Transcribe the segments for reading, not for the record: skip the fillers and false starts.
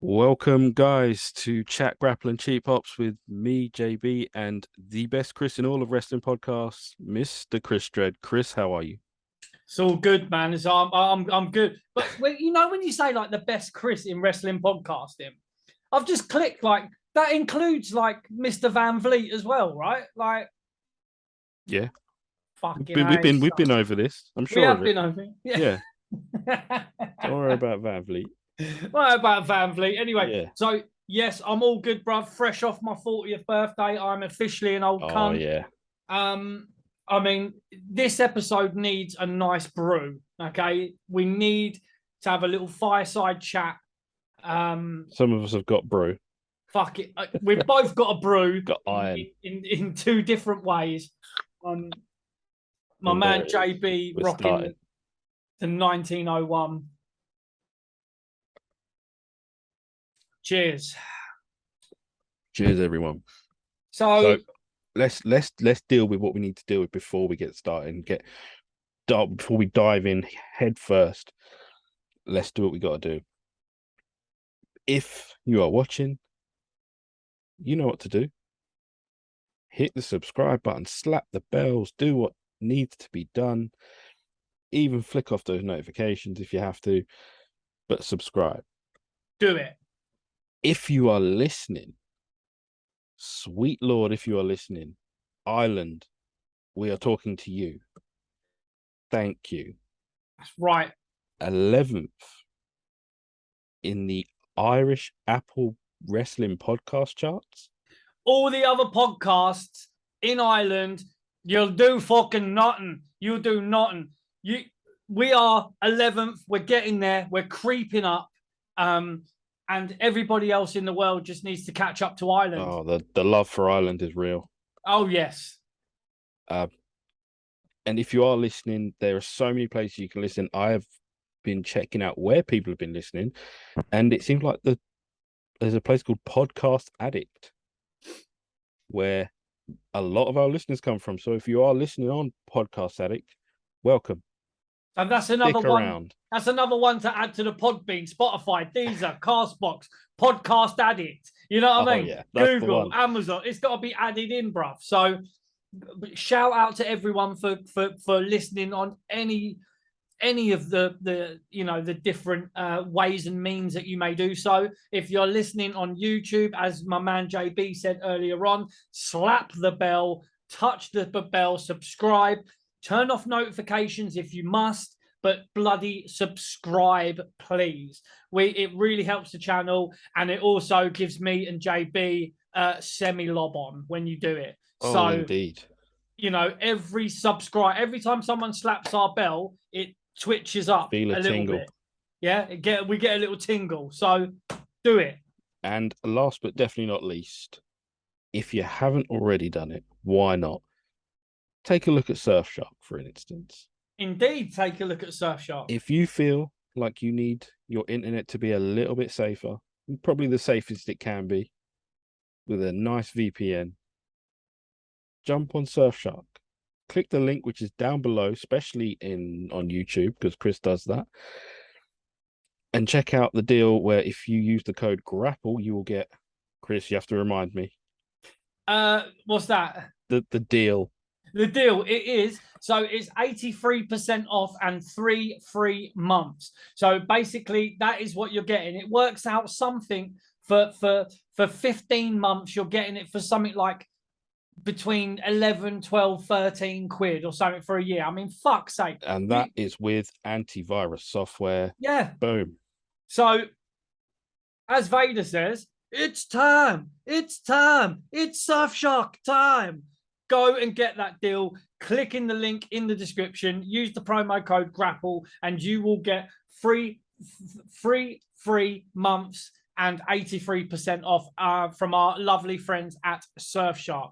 Welcome, guys, to Chat, Grapple, and Cheap Hops with me, JB, and the best Chris in all of wrestling podcasts, Mr. Chris Dredd. Chris, how are you? It's all good, man. I'm good. But when you say like the best Chris in wrestling podcasting, I've just clicked like that includes like Mr. Van Vliet as well, right? Like Yeah, we've fucking been we've A. been we've been over this. I'm We sure of have it. been over. Yeah. Yeah, don't worry about Van Vliet. What about Van Vliet? Anyway, Yeah. so yes, I'm all good, bruv. Fresh off my 40th birthday. I'm officially an old Oh cunt. yeah. Um, I mean, this episode needs a nice brew. Okay, we need to have a little fireside chat. Some of us have got brew, Fuck it, we've both got a brew got in iron, in two different ways. Um, my and there man it is. JB We're rocking starting. the 1901. Cheers. Cheers, everyone. So So let's deal with what we need to deal with before we get started and before we dive in head first. Let's do what we got to do. If you are watching, you know what to do. Hit the subscribe button, slap the bells, do what needs to be done, even flick off those notifications if you have to, but subscribe. do it. If you are listening, sweet Lord, if you are listening, Ireland, we are talking to you. Thank you. That's right. 11th in the Irish Apple Wrestling podcast charts. All the other podcasts in Ireland, you'll do fucking nothing. You'll do nothing. We are 11th. We're getting there. We're creeping up. And everybody else in the world just needs to catch up to Ireland. Oh, the love for Ireland is real. Oh, yes. And if you are listening, there are so many places you can listen. I have been checking out where people have been listening, and it seems like there's a place called Podcast Addict where a lot of our listeners come from. So if you are listening on Podcast Addict, welcome. And that's another Stick one. around. That's another one to add to the Podbean, Spotify, Deezer, Castbox, Podcast Addict. You know what I Oh mean? yeah, that's the Google, one. Amazon. It's got to be added in, bruv. So shout out to everyone for listening on any of the different ways and means that you may do so. If you're listening on YouTube, as my man JB said earlier on, slap the bell, touch the bell, subscribe, turn off notifications if you must, but bloody subscribe, please. It really helps the channel, and it also gives me and JB semi-lob on when you do it. Oh, So, indeed. every time someone slaps our bell, it twitches up Feel a a little tingle. bit. Yeah, we get a little tingle. So do it. And last but definitely not least, if you haven't already done it, why not? Take a look at Surfshark, for instance. Indeed, take a look at Surfshark. If you feel like you need your internet to be a little bit safer, probably the safest it can be, with a nice VPN, jump on Surfshark. Click the link which is down below, especially on YouTube, because Chris does that. And check out the deal where if you use the code GRAPPLE, you will get, Chris, you have to remind me. What's that? The deal. The deal it is, so it's 83% off and 3 free months. So basically that is what you're getting. It works out something for 15 months, you're getting it for something like between 11, 12, 13 quid or something for a year. I mean, fuck's sake. And that is with antivirus software. Yeah. Boom. So, as Vader says, it's time. It's time. It's Surfshark time. Go and get that deal. Click in the link in the description. Use the promo code GRAPPLE, and you will get free months and 83% off from our lovely friends at Surfshark.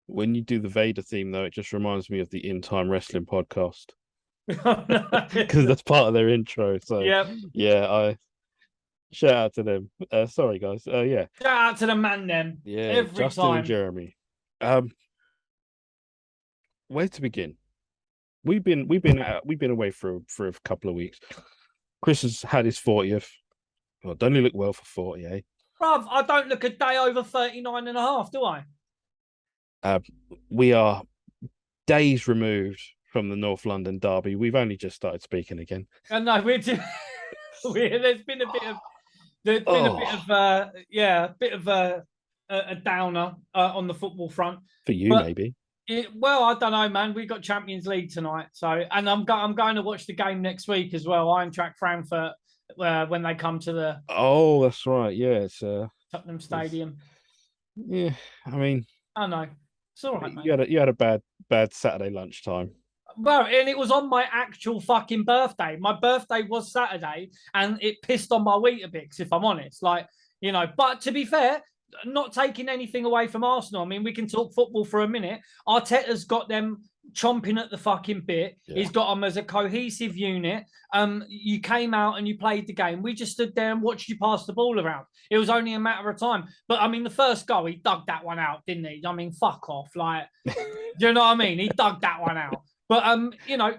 When you do the Vader theme, though, it just reminds me of the In Time Wrestling podcast because that's part of their intro. So yeah, I shout out to them. Sorry, guys. Yeah, shout out to the man. Then every Justin time. And Jeremy. Where to begin? We've been away for a couple of weeks. Chris has had his 40th. Well, don't you look well for 40, eh? Bruv, I don't look a day over 39 and a half, do I? Uh, we are days removed from the North London derby. We've only just started speaking again. And no, there's been a bit of Oh, a bit of a downer on the football front. for you, But maybe. well, I don't know, man. We got Champions League tonight, so and I'm going to watch the game next week as well. Eintracht Frankfurt when they come to the Oh, that's right. Yeah, Tottenham Stadium. yeah. I mean, I know it's all right, mate. you had a bad Saturday lunchtime. Well, and it was on my actual fucking birthday. My birthday was Saturday, and it pissed on my Weetabix, if I'm honest. Like, but to be fair, not taking anything away from Arsenal. I mean, we can talk football for a minute. Arteta's got them chomping at the fucking bit. Yeah. He's got them as a cohesive unit. You came out and you played the game. We just stood there and watched you pass the ball around. It was only a matter of time. But I mean, the first goal, he dug that one out, didn't he? I mean, fuck off. Like, do you know what I mean? He dug that one out. But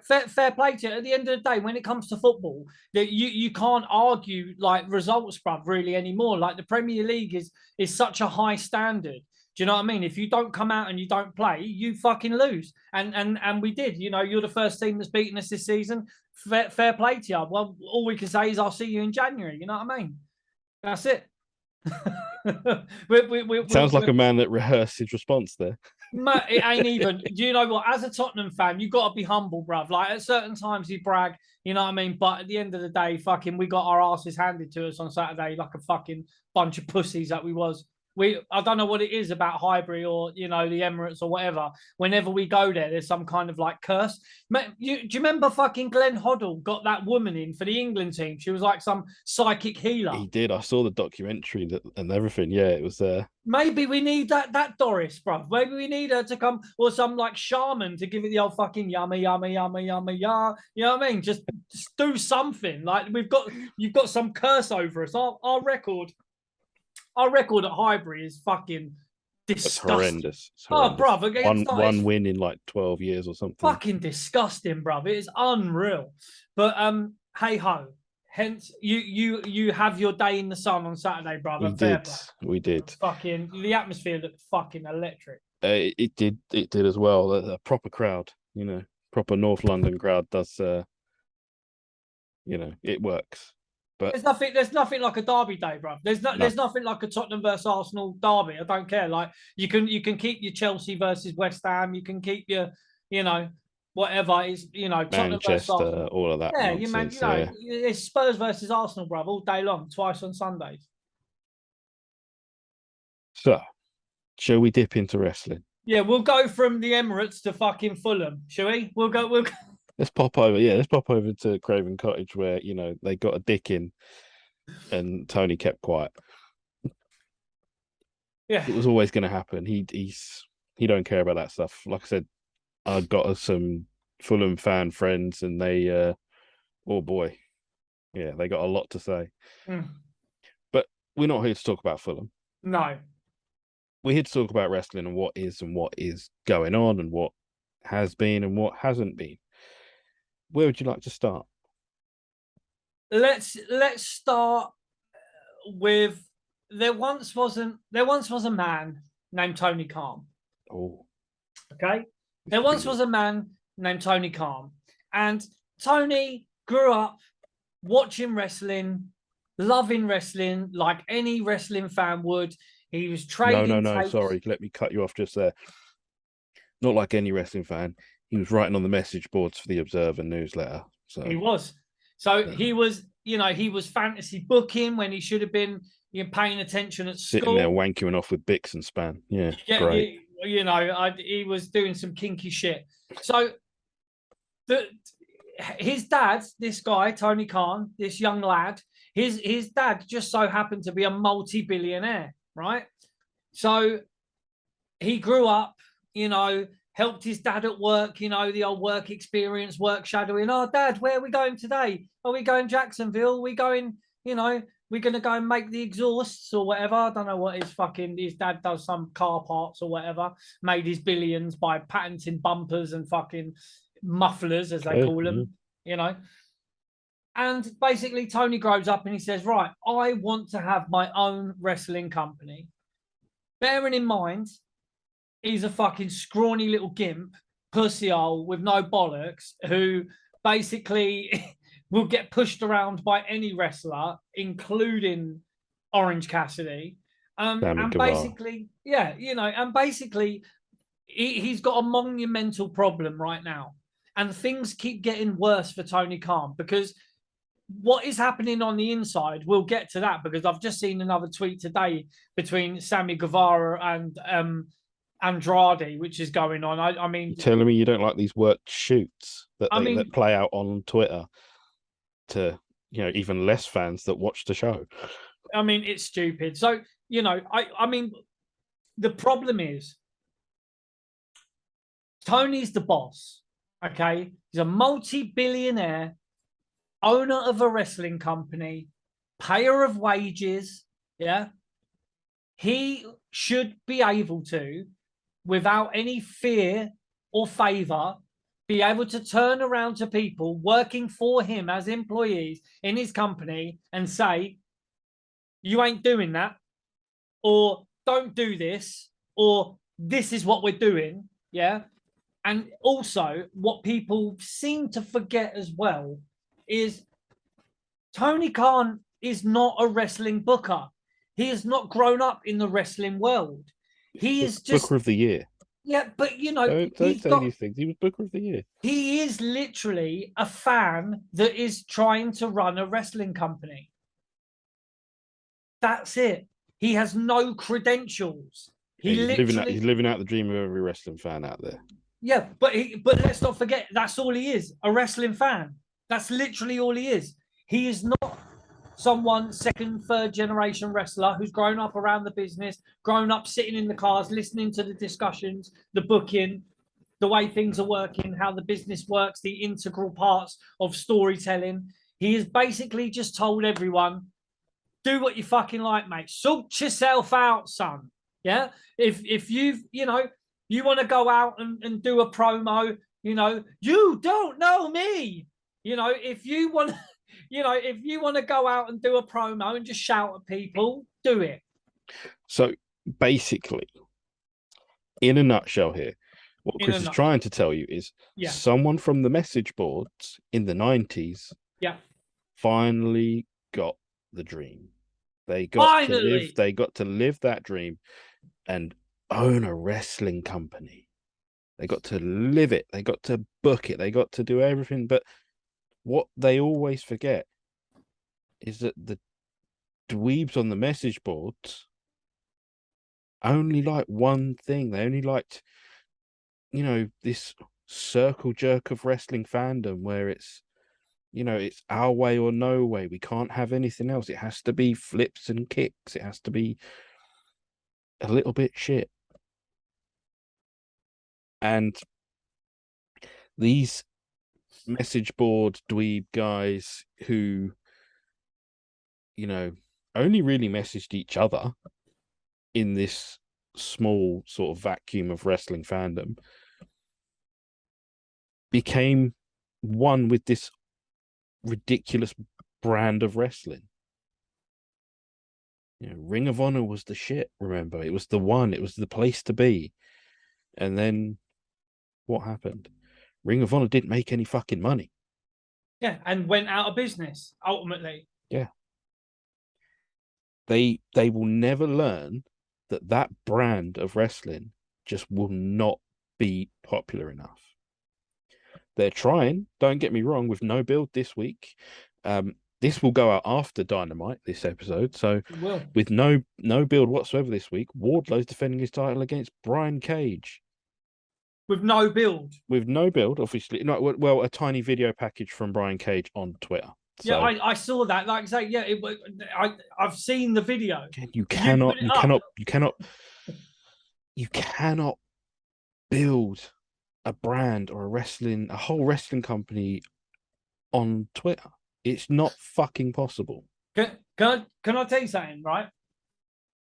fair play to it. At the end of the day, when it comes to football, that you can't argue like results, bruv, really anymore. Like the Premier League is such a high standard. Do you know what I mean? If you don't come out and you don't play, you fucking lose. And we did. You're the first team that's beaten us this season. Fair play to you. Well, all we can say is I'll see you in January. You know what I mean? That's it. Sounds like a man that rehearsed his response there. It ain't even. Do you know what? As a Tottenham fan, you got to be humble, bruv. Like at certain times you brag, you know what I mean? But at the end of the day, fucking, we got our asses handed to us on Saturday like a fucking bunch of pussies that we was. I don't know what it is about Highbury or the Emirates or whatever. Whenever we go there, there's some kind of like curse. Do you remember fucking Glenn Hoddle got that woman in for the England team? She was like some psychic healer. He did. I saw the documentary and everything. Yeah, it was. Maybe we need that Doris, bruv. Maybe we need her to come, or some like shaman to give it the old fucking yummy, yummy, yummy, yummy, yeah. You know what I mean? Just do something. Like you've got some curse over us. Our record at Highbury is fucking disgusting. Horrendous. It's horrendous. Oh, bruv, one win in like 12 years or something. Fucking disgusting, bruv. It is unreal. But hey ho. Hence, you have your day in the sun on Saturday, brother. We did. Fucking the atmosphere looked fucking electric. It did as well. A proper crowd, proper North London crowd does. It works. But there's nothing like a derby day, bro. There's nothing like a Tottenham versus Arsenal derby. I don't care. Like you can keep your Chelsea versus West Ham. You can keep your, whatever is, Tottenham Manchester, all of that. Yeah, it's Spurs versus Arsenal, bro, all day long, twice on Sundays. So, shall we dip into wrestling? Yeah, we'll go from the Emirates to fucking Fulham, shall we? We'll go. Let's pop over. Yeah, let's pop over to Craven Cottage where they got a dick in, and Tony kept quiet. Yeah, it was always going to happen. He don't care about that stuff. Like I said, I got some Fulham fan friends, and they, oh boy, yeah, they got a lot to say. But we're not here to talk about Fulham. No, we're here to talk about wrestling and what is going on and what has been and what hasn't been. Where would you like to start? Let's start with there once was a man named Tony Khan. Oh. Okay. There once was a man named Tony Khan. And Tony grew up watching wrestling, loving wrestling like any wrestling fan would. He was trading. No, sorry. Let me cut you off just there. Not like any wrestling fan. He was writing on the message boards for the Observer newsletter. So he was. So yeah. He was fantasy booking when he should have been paying attention at school. Sitting there wanking off with Bix and Span. Yeah, great. He was doing some kinky shit. So his dad, this guy, Tony Khan, this young lad, his dad just so happened to be a multi-billionaire, right? So he grew up, helped his dad at work, the old work experience, work shadowing. Oh, Dad, where are we going today? Are we going Jacksonville? Are we going, we're going to go and make the exhausts or whatever. I don't know what his dad does, some car parts or whatever, made his billions by patenting bumpers and fucking mufflers, as they call them, And basically, Tony grows up and he says, right, I want to have my own wrestling company. Bearing in mind, he's a fucking scrawny little gimp, pussyhole with no bollocks, who basically will get pushed around by any wrestler, including Orange Cassidy. And basically, yeah, and basically, he's got a monumental problem right now. And things keep getting worse for Tony Khan because what is happening on the inside, we'll get to that because I've just seen another tweet today between Sammy Guevara and Andrade, which is going on. I mean, you're telling me you don't like these work shoots that that play out on Twitter to even less fans that watch the show? I mean, it's stupid. So I mean, the problem is Tony's the boss. Okay, he's a multi-billionaire, owner of a wrestling company, payer of wages. Yeah, he should be able to, without any fear or favor, be able to turn around to people working for him as employees in his company and say, you ain't doing that, or don't do this, or this is what we're doing. Yeah. And also, what people seem to forget as well is Tony Khan is not a wrestling booker. He has not grown up in the wrestling world. He is just Booker of the Year. Yeah, but don't say these things. He was Booker of the Year. He is literally a fan that is trying to run a wrestling company. That's it. He has no credentials. He's living out the dream of every wrestling fan out there. Yeah, but let's not forget, that's all he is, a wrestling fan. That's literally all he is. He is not someone second, third generation wrestler who's grown up around the business, grown up sitting in the cars, listening to the discussions, the booking, the way things are working, how the business works, the integral parts of storytelling. He has basically just told everyone, do what you fucking like, mate. Sort yourself out, son. Yeah. If you've, you want to go out and do a promo, you don't know me. If you want if you want to go out and do a promo and just shout at people, do it. So basically, in a nutshell here, what Chris is trying to tell you is someone from the message boards in the 90s finally got the dream. They got to live that dream and own a wrestling company. They got to live it. They got to book it. They got to do everything. But what they always forget is that the dweebs on the message boards only like one thing. They only liked, this circle jerk of wrestling fandom where it's, it's our way or no way. We can't have anything else. It has to be flips and kicks. It has to be a little bit shit. And these message board dweeb guys who, only really messaged each other in this small sort of vacuum of wrestling fandom, became one with this ridiculous brand of wrestling. Ring of Honor was the shit, remember? It was the one, it was the place to be. And then what happened? Ring of Honor didn't make any fucking money. Yeah, and went out of business, ultimately. Yeah. They will never learn that brand of wrestling just will not be popular enough. They're trying, don't get me wrong, with no build this week. This will go out after Dynamite, this episode. So with no build whatsoever this week, Wardlow's defending his title against Brian Cage. With no build? With no build, obviously. No, well, a tiny video package from Brian Cage on Twitter. So, yeah, I saw that. Like I say, yeah, I've seen the video. You cannot build a brand or a whole wrestling company on Twitter. It's not fucking possible. Can I tell you something, right?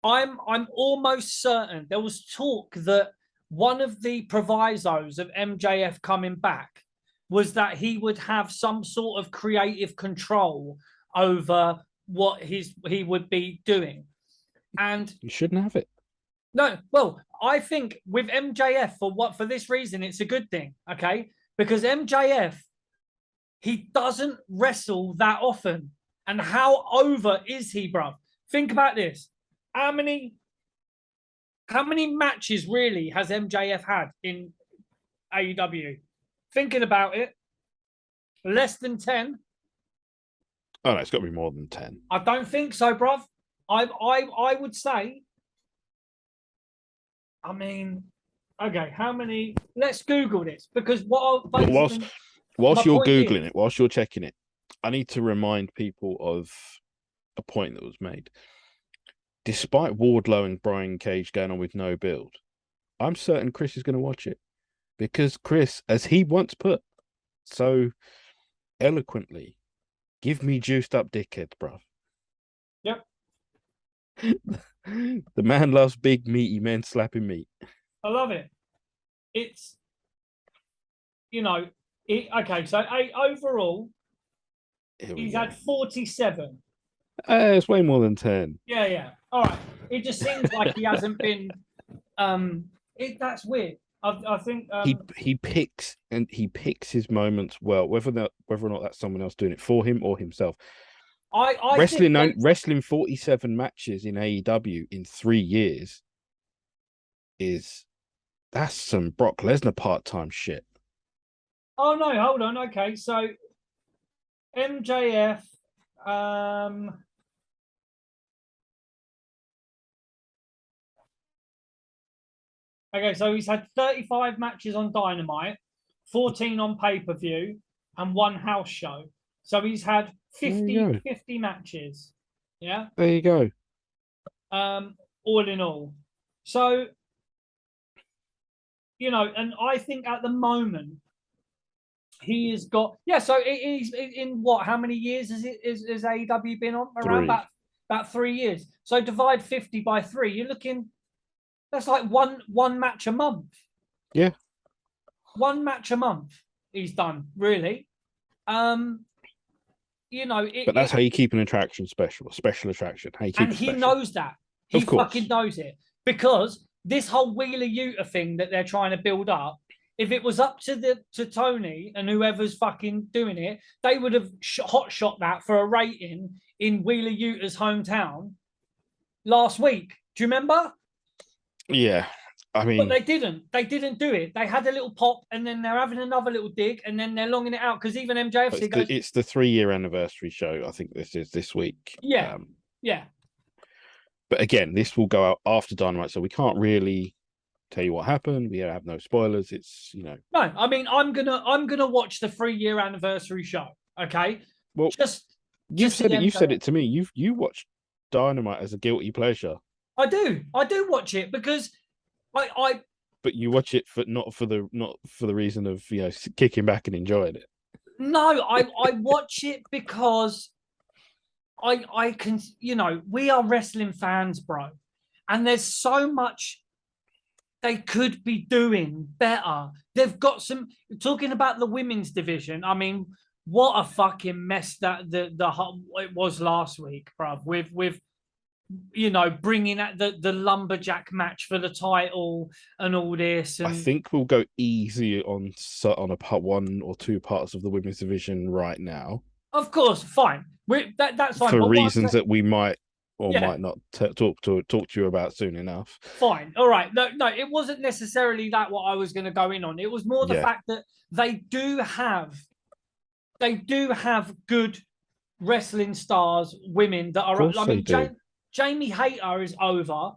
I'm almost certain there was talk that one of the provisos of MJF coming back was that he would have some sort of creative control over what he would be doing. And You shouldn't have it. no, well, I think with MJF for this reason, it's a good thing, okay? Because MJF, he doesn't wrestle that often. And how over is he, bruv? Think about this. How many matches really has MJF had in AEW? Thinking about it, less than 10. Oh no, it's got to be more than 10. I don't think so, bruv. I would say. I mean, okay, how many? Let's Google this because Whilst you're Googling it, whilst you're checking it, I need to remind people of a point that was made. Despite Wardlow and Brian Cage going on with no build, I'm certain Chris is going to watch it because Chris, as he once put so eloquently, give me juiced up dickheads, bruv. Yep. The man loves big meaty men slapping meat. I love it. It's, okay, so overall, he's had 47. It's way more than 10. Yeah. All right. It just seems like he hasn't been. That's weird. I think he picks his moments well, whether or not that's someone else doing it for him or himself. I wrestling 47 matches in AEW in 3 years that's some Brock Lesnar part-time shit. Oh no, hold on. Okay, so MJF, okay, so he's had 35 matches on Dynamite, 14 on pay-per-view, and 1 house show. So he's had 50 matches. Yeah. There you go. All in all. So, and I think at the moment he has got so he's in what? How many years has AEW been on? Around about 3 years. So divide 50 by 3. You're looking. That's like one match a month. Yeah. 1 match a month he's done, really. But that's how you keep an attraction special attraction. How you keep he knows that. He fucking knows it. Because this whole Wheeler Yuta thing that they're trying to build up, if it was up to Tony and whoever's fucking doing it, they would have hot shot that for a rating in Wheeler Yuta's hometown last week. Do you remember? Yeah. I mean, but they didn't. They didn't do it. They had a little pop, and then they're having another little dig, and then they're longing it out because even MJF goes. It's the 3-year anniversary show. I think this is this week. Yeah, yeah. But again, this will go out after Dynamite, so we can't really tell you what happened. We have no spoilers. It's No, I mean, I'm gonna watch the 3-year anniversary show. Okay. Well, you said it. You said it to me. You watched Dynamite as a guilty pleasure. I do watch it because. But you watch it not for the reason of kicking back and enjoying it. No, I watch it because I can we are wrestling fans, bro, and there's so much they could be doing better. They've got some talking about the women's division. I mean, what a fucking mess that it was last week, bro. With bringing out the lumberjack match for the title and all this. And I think we'll go easy on a part 1 or 2 parts of the women's division right now. Of course, fine. That's fine. For reasons that we might or might not talk to you about soon enough. Fine. All right. No, it wasn't necessarily that what I was going to go in on. It was more the fact that they do have good wrestling stars, women that are. I mean, Jamie Hayter is over.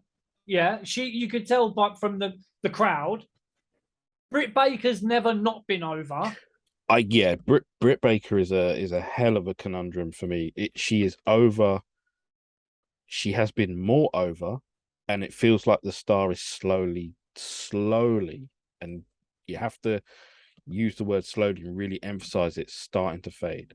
Yeah, you could tell from the crowd. Britt Baker's never not been over. Britt Baker is a hell of a conundrum for me. She is over. She has been more over, and it feels like the star is slowly, and you have to use the word slowly and really emphasize it's starting to fade.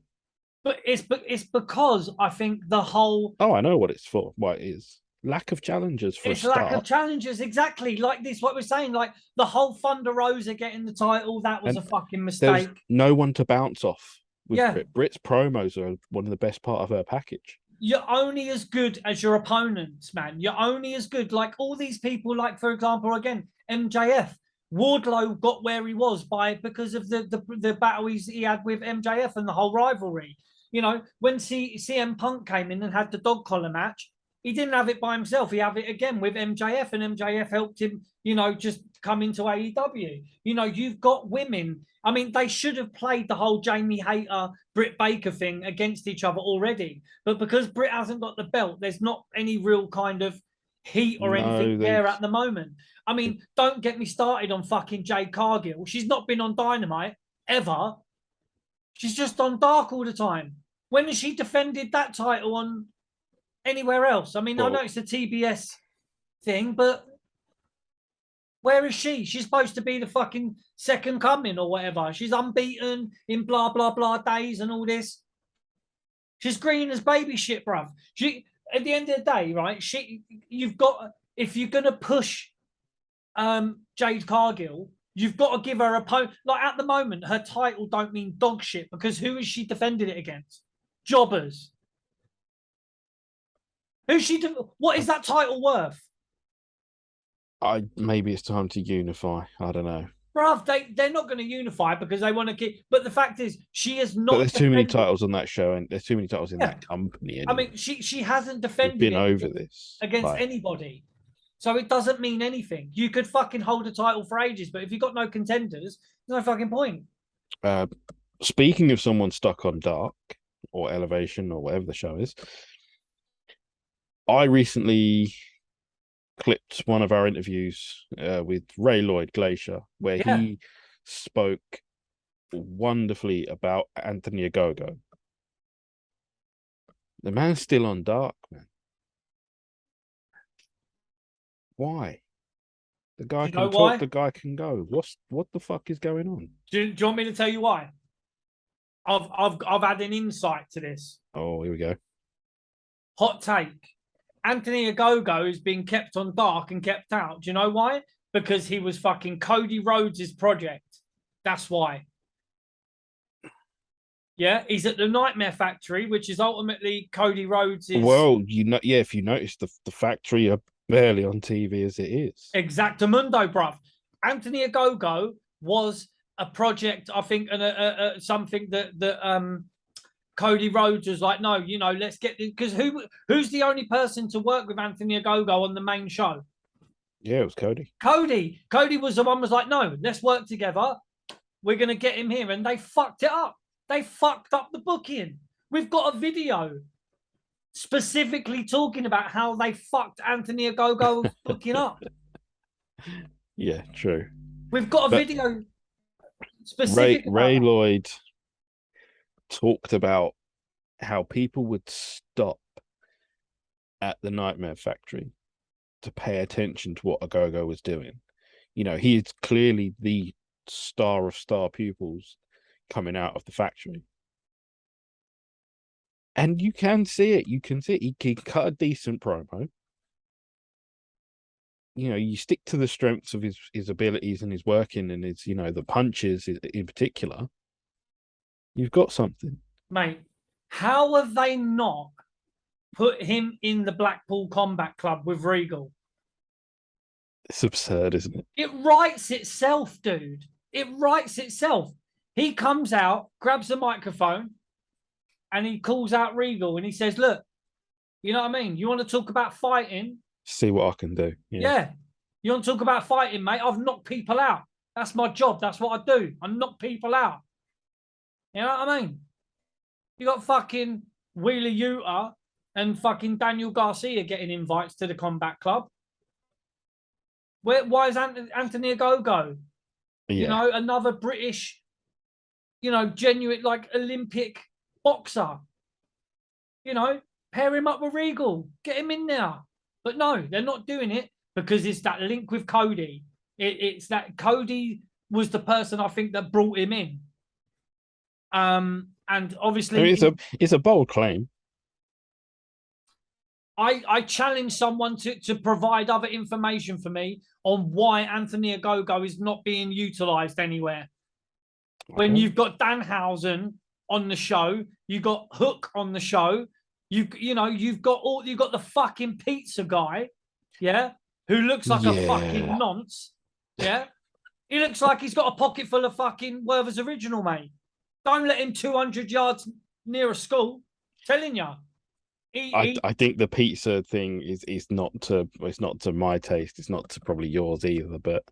But it's because I think the whole. Oh, I know what it's for. Why it is. lack of challengers for a It's lack of start. challenges, exactly like this. What we're saying, like the whole Thunder Rosa getting the title, that was And a fucking there was mistake. no one to bounce off with Yeah, Britt. Britt's promos are one of the best part of her package. you're only as good as your opponents, man. You're only as good. Like all these people, like for example, again, MJF. Wardlow got where he was because of the battle he had with MJF and the whole rivalry. You know, when CM Punk came in and had the dog collar match, he didn't have it by himself. He had it again with MJF, and MJF helped him, you know, just come into AEW. You know, you've got women. I mean, they should have played the whole Jamie Hayter, Britt Baker thing against each other already. But because Britt hasn't got the belt, there's not any real kind of heat or anything No, there at the moment. I mean, don't get me started on fucking Jade Cargill. She's not been on Dynamite ever. She's just on Dark all the time. When has she defended that title on anywhere else? I mean, I know it's a TBS thing, but where is she? She's supposed to be the fucking second coming or whatever. She's unbeaten in blah blah blah days and all this. She's green as baby shit, bruv. She at the end of the day, right? You've got if you're gonna push Jade Cargill, you've got to give her a like at the moment, her title don't mean dog shit because who is she defended it against? Jobbers. What is that title worth? Maybe it's time to unify. I don't know. Bruv, they're not going to unify because they want to keep. But the fact is, she has not. But there's too many titles on that show, and there's too many titles in that company. Anyway. I mean, she hasn't We've defended been over this against anybody, so it doesn't mean anything. You could fucking hold a title for ages, but if you've got no contenders, there's no fucking point. Speaking of someone stuck on Dark or Elevation or whatever the show is, I recently clipped one of our interviews with Ray Lloyd Glacier, where he spoke wonderfully about Anthony Ogogo. The man's still on Dark, man. Why? The guy can talk, the guy can go. What the fuck is going on? Do you want me to tell you why? I've had an insight to this. Oh, here we go. Hot take. Anthony Ogogo is being kept on Dark and kept out. Do you know why? Because he was fucking Cody Rhodes' project. That's why. Yeah, he's at the Nightmare Factory, which is ultimately Cody Rhodes'. Well, if you notice, the factory are barely on TV as it is. Exactamundo, bruv. Anthony Ogogo was a project, I think, and something that Cody Rhodes was like, no, you know, let's get this. Because who's the only person to work with Anthony Ogogo on the main show? Yeah, it was Cody. Cody was the one was like, no, let's work together. We're going to get him here. And they fucked it up. They fucked up the booking. We've got a video specifically talking about how they fucked Anthony Ogogo's booking up. Yeah, true. We've got a video specific. Ray Lloyd talked about how people would stop at the Nightmare Factory to pay attention to what Ogogo was doing. You know, he is clearly the star of star pupils coming out of the factory. And you can see it. You can see it. He cut a decent promo. You know, you stick to the strengths of his abilities and his working and his, you know, the punches in particular. You've got something. Mate, how have they not put him in the Blackpool Combat Club with Regal? It's absurd, isn't it? It writes itself, dude. It writes itself. He comes out, grabs the microphone, and he calls out Regal and he says, look, you know what I mean? You want to talk about fighting? See what I can do. Yeah. You want to talk about fighting, mate? I've knocked people out. That's my job. That's what I do. I knock people out. You know what I mean? You got fucking Wheeler Yuta and fucking Daniel Garcia getting invites to the Combat Club. Why is Anthony Ogogo? Yeah. You know, another British, you know, genuine, like Olympic boxer. You know, pair him up with Regal. Get him in there. But no, they're not doing it because it's that link with Cody. It's that Cody was the person I think that brought him in. And obviously, I mean, it's a bold claim. I challenge someone to provide other information for me on why Anthony Ogogo is not being utilized anywhere. When you've got Danhausen on the show, you've got Hook on the show, you've got the fucking pizza guy, yeah, who looks like a fucking Yeah. nonce, yeah. He looks like he's got a pocket full of fucking Werther's original, mate. Don't let him 200 yards near a school. Telling you. I think the pizza thing is not to it's not to my taste. It's not to probably yours either. But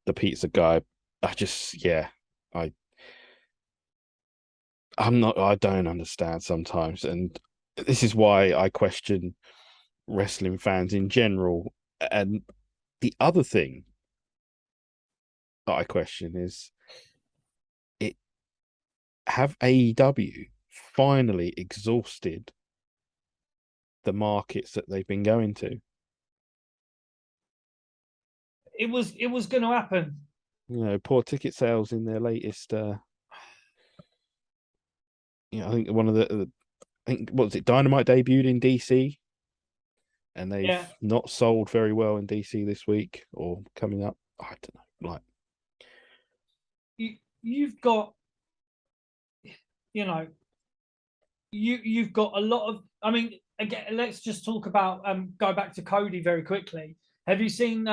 the pizza guy, I I don't understand sometimes, and this is why I question wrestling fans in general. And the other thing that I question is, it have AEW finally exhausted the markets that they've been going to? It was going to happen. You know, poor ticket sales in their latest. I think one of I think what was it? Dynamite debuted in DC, and they've not sold very well in DC this week or coming up. I don't know. Like, you've got, you've got a lot of. I mean, again, let's just talk about go back to Cody very quickly. Have you seen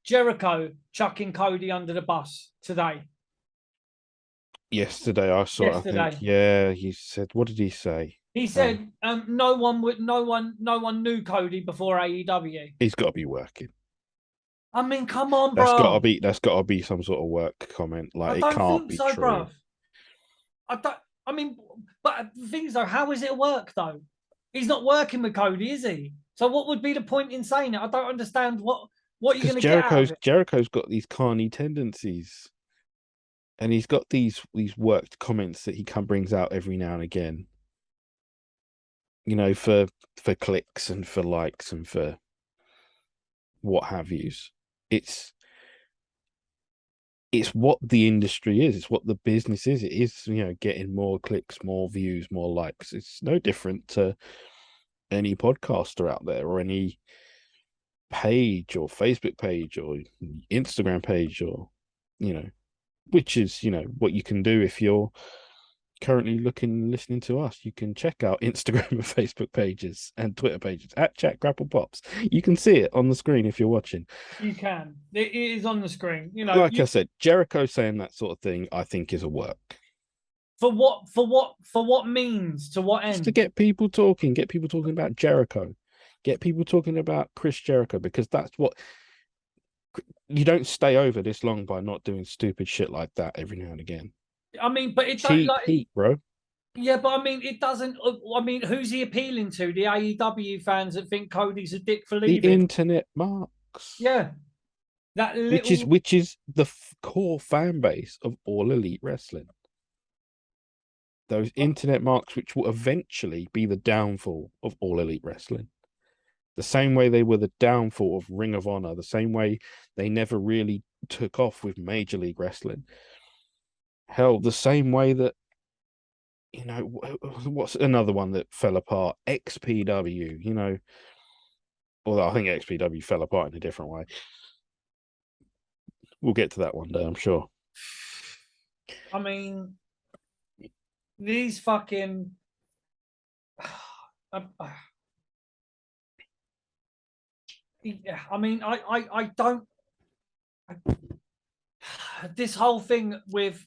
Jericho chucking Cody under the bus today? yesterday I saw it, I think. Yeah, he said, what did he say? He said no one knew Cody before AEW. He's got to be working. I mean, come on, That's bro. Got to be some sort of work comment. Like, I it can't be so, true. bro. I mean, but the thing is, though, how is it work though? He's not working with Cody, is he? So what would be the point in saying it? I don't understand what you're going to get out of it. Jericho's got these carny tendencies, and he's got these worked comments that he brings out every now and again. You know, for clicks and for likes and for what have yous. It's what the industry is. It's what the business is. It is, getting more clicks, more views, more likes. It's no different to any podcaster out there or any page or Facebook page or Instagram page or, which is, what you can do if you're currently listening to us. You can check out Instagram and Facebook pages and Twitter pages at Chat Grapple Pops. You can see it on the screen if you're watching. You can. It is on the screen. Like I said, Jericho saying that sort of thing, I think, is a work. For what means? To what end? Just to get people talking about Jericho, get people talking about Chris Jericho, because that's what you don't stay over this long by not doing stupid shit like that every now and again. I mean, but it's cheap heat, bro. Yeah, but I mean, it doesn't. I mean, who's he appealing to? The AEW fans that think Cody's a dick for leaving. The internet marks. Yeah, that little... which is the core fan base of All Elite Wrestling. Those internet marks, which will eventually be the downfall of All Elite Wrestling. The same way they were the downfall of Ring of Honor. The same way they never really took off with Major League Wrestling. Hell, the same way that, what's another one that fell apart? XPW, although I think XPW fell apart in a different way. We'll get to that one day, I'm sure. I mean, these fucking... yeah, I mean, I don't... this whole thing with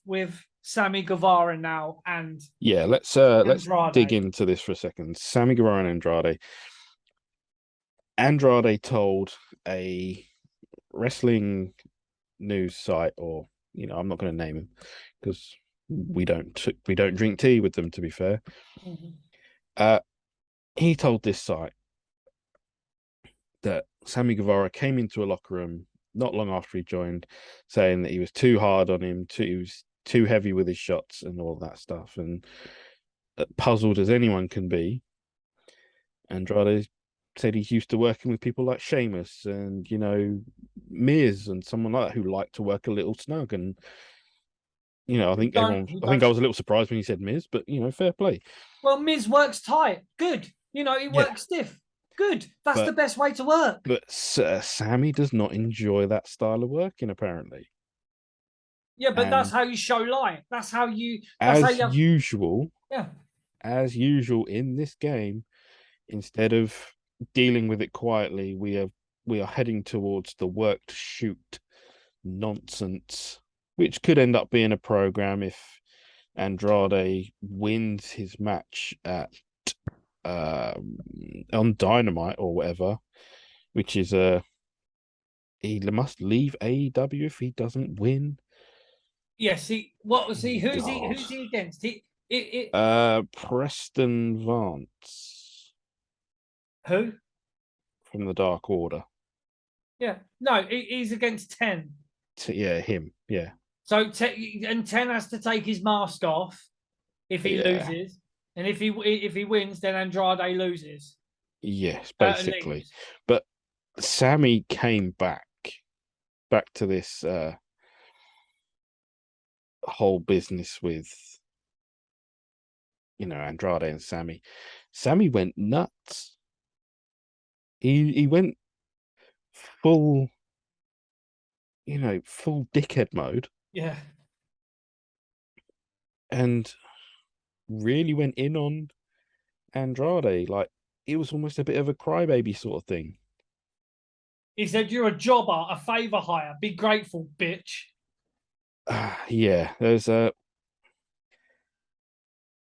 Sammy Guevara now and... Yeah, let's dig into this for a second. Sammy Guevara and Andrade. Andrade told a wrestling news site, or I'm not going to name him because we don't drink tea with them, to be fair. Mm-hmm. He told this site that Sammy Guevara came into a locker room not long after he joined, saying that he was too hard on him, he was too heavy with his shots and all that stuff, and puzzled as anyone can be. Andrade said he's used to working with people like Sheamus and Miz and someone like that who like to work a little snug. And I think I was a little surprised when he said Miz, but fair play. Well, Miz works tight, good. He works stiff. Good. That's the But best way to work. Sammy does not enjoy that style of working, apparently. Yeah, but that's And how you show light. That's how you. That's how as you. usual, Yeah. in this game, instead of dealing with it quietly, we are heading towards the work to shoot nonsense, which could end up being a program if Andrade wins his match at on Dynamite or whatever, which is he must leave AEW if he doesn't win. Yes. What was he? Who's he? God. Who's he against? Preston Vance Who? from the Dark Order. Yeah. No, he's against 10. Yeah, him. Yeah, So 10 has to take his mask off if he yeah, loses, and if he wins, then Andrade loses. yes, basically. Leaves. But Sammy came back to this whole business with Andrade and Sammy. Sammy went nuts. He went full full dickhead mode Yeah. and really went in on Andrade. Like it was almost a bit of a crybaby sort of thing. He said, "You're a jobber, a favor hire. Be grateful, bitch." Yeah, there's a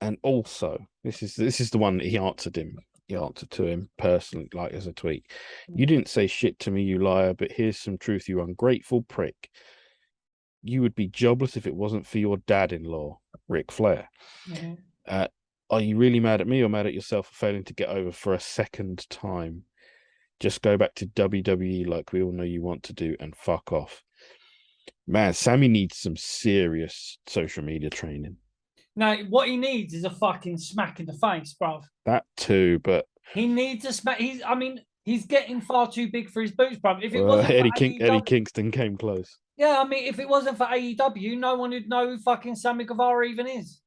and also this is the one that he answered him. He answered to him personally, like as a tweet. You didn't say shit to me, you liar, but here's some truth, you ungrateful prick. You would be jobless if it wasn't for your dad-in-law, Ric Flair. Mm-hmm. Are you really mad at me or mad at yourself for failing to get over for a second time? Just go back to WWE like we all know you want to do and fuck off. Man, Sammy needs some serious social media training. Now, what he needs is a fucking smack in the face, bruv. That too, but He needs a smack. He's getting far too big for his boots, bruv. If it wasn't for Eddie AEW, Kingston came close. yeah, I mean, if it wasn't for AEW, no one would know who fucking Sammy Guevara even is.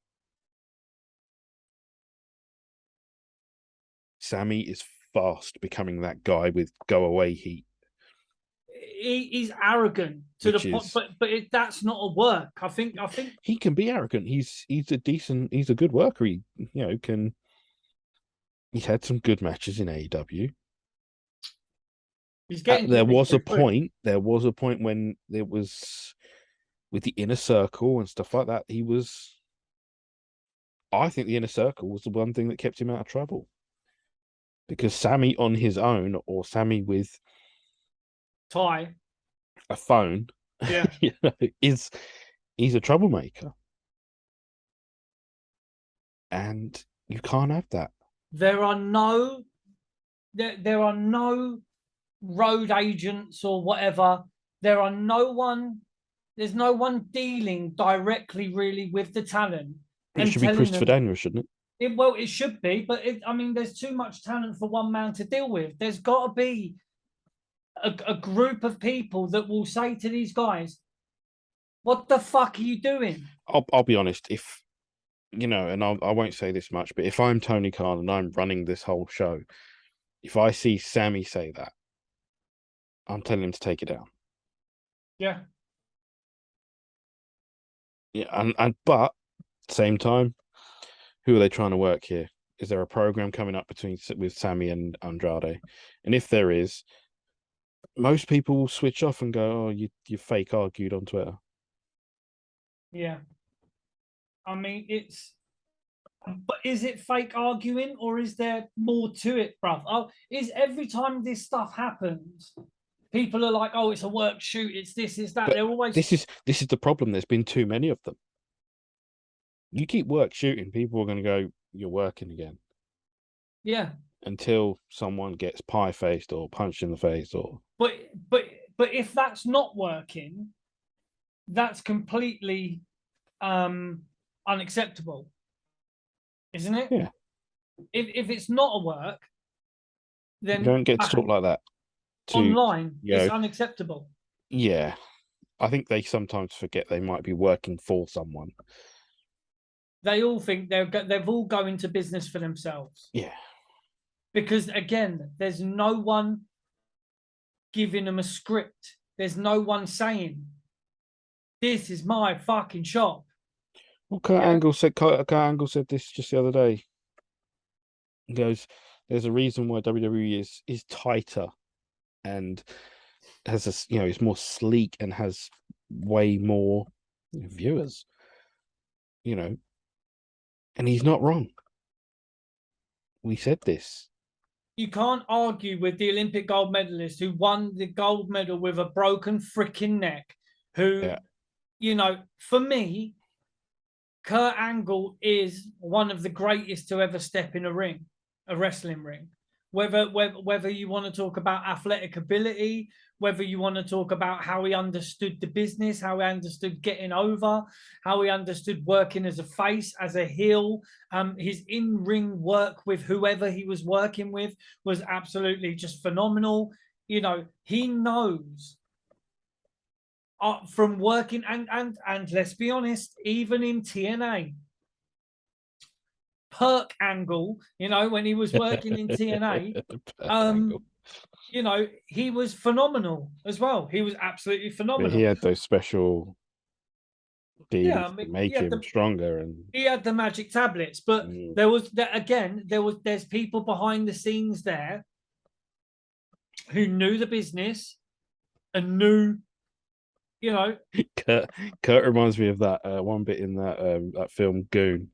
Sammy is fast becoming that guy with go away heat. He's arrogant to the point, but that's not a work. I think he can be arrogant. He's a good worker. He he's had some good matches in AEW. He's getting There was a point when it was with the Inner Circle and stuff like that. I think the Inner Circle was the one thing that kept him out of trouble. Because Sammy on his own or Sammy with Ty, a phone, yeah, he's a troublemaker. And you can't have that. there are no road agents or whatever. There's no one dealing directly really with the talent. It should be Christopher Daniels, shouldn't it? It should be, but there's too much talent for one man to deal with. There's got to be a group of people that will say to these guys, "What the fuck are you doing?" I'll be honest. If and I won't say this much, but if I'm Tony Khan and I'm running this whole show, if I see Sammy say that, I'm telling him to take it down. Yeah. Yeah, but at the same time, who are they trying to work here? Is there a program coming up with Sammy and Andrade? And if there is, most people will switch off and go, "Oh, you fake argued on Twitter." Yeah. I mean, but is it fake arguing or is there more to it, bruv? Oh, is every time this stuff happens, people are like, "Oh, it's a work shoot, it's this, it's that." But They're always this is the problem. There's been too many of them. You keep work shooting, people are going to go, "You're working again." Yeah. Until someone gets pie faced or punched in the face, or But if that's not working, that's completely unacceptable, isn't it? yeah, If it's not a work, then you don't get to talk like that online. It's unacceptable. Yeah, I think they sometimes forget they might be working for someone. They all think they've all go into business for themselves. Yeah, because again, there's no one giving them a script. There's no one saying, "This is my fucking shop." Well, Yeah, Kurt Angle said this just the other day. He goes, "There's a reason why WWE is tighter and has a it's more sleek and has way more viewers, you know." And he's not wrong. We said this. you can't argue with the Olympic gold medalist who won the gold medal with a broken freaking neck. Who, Yeah. for me, Kurt Angle is one of the greatest to ever step in a wrestling ring. Whether you want to talk about athletic ability, whether you want to talk about how he understood the business, how he understood getting over, how he understood working as a face, as a heel, his in-ring work with whoever he was working with was absolutely just phenomenal. He knows from working and let's be honest, even in TNA, Perk Angle, when he was working in TNA, Angle. he was phenomenal as well. He was absolutely But he phenomenal. had those special Yeah, things I to mean, make him stronger and he had the magic tablets, but there's people behind the scenes there who knew the business and knew, Kurt, Kurt reminds me of that one bit in that film Goon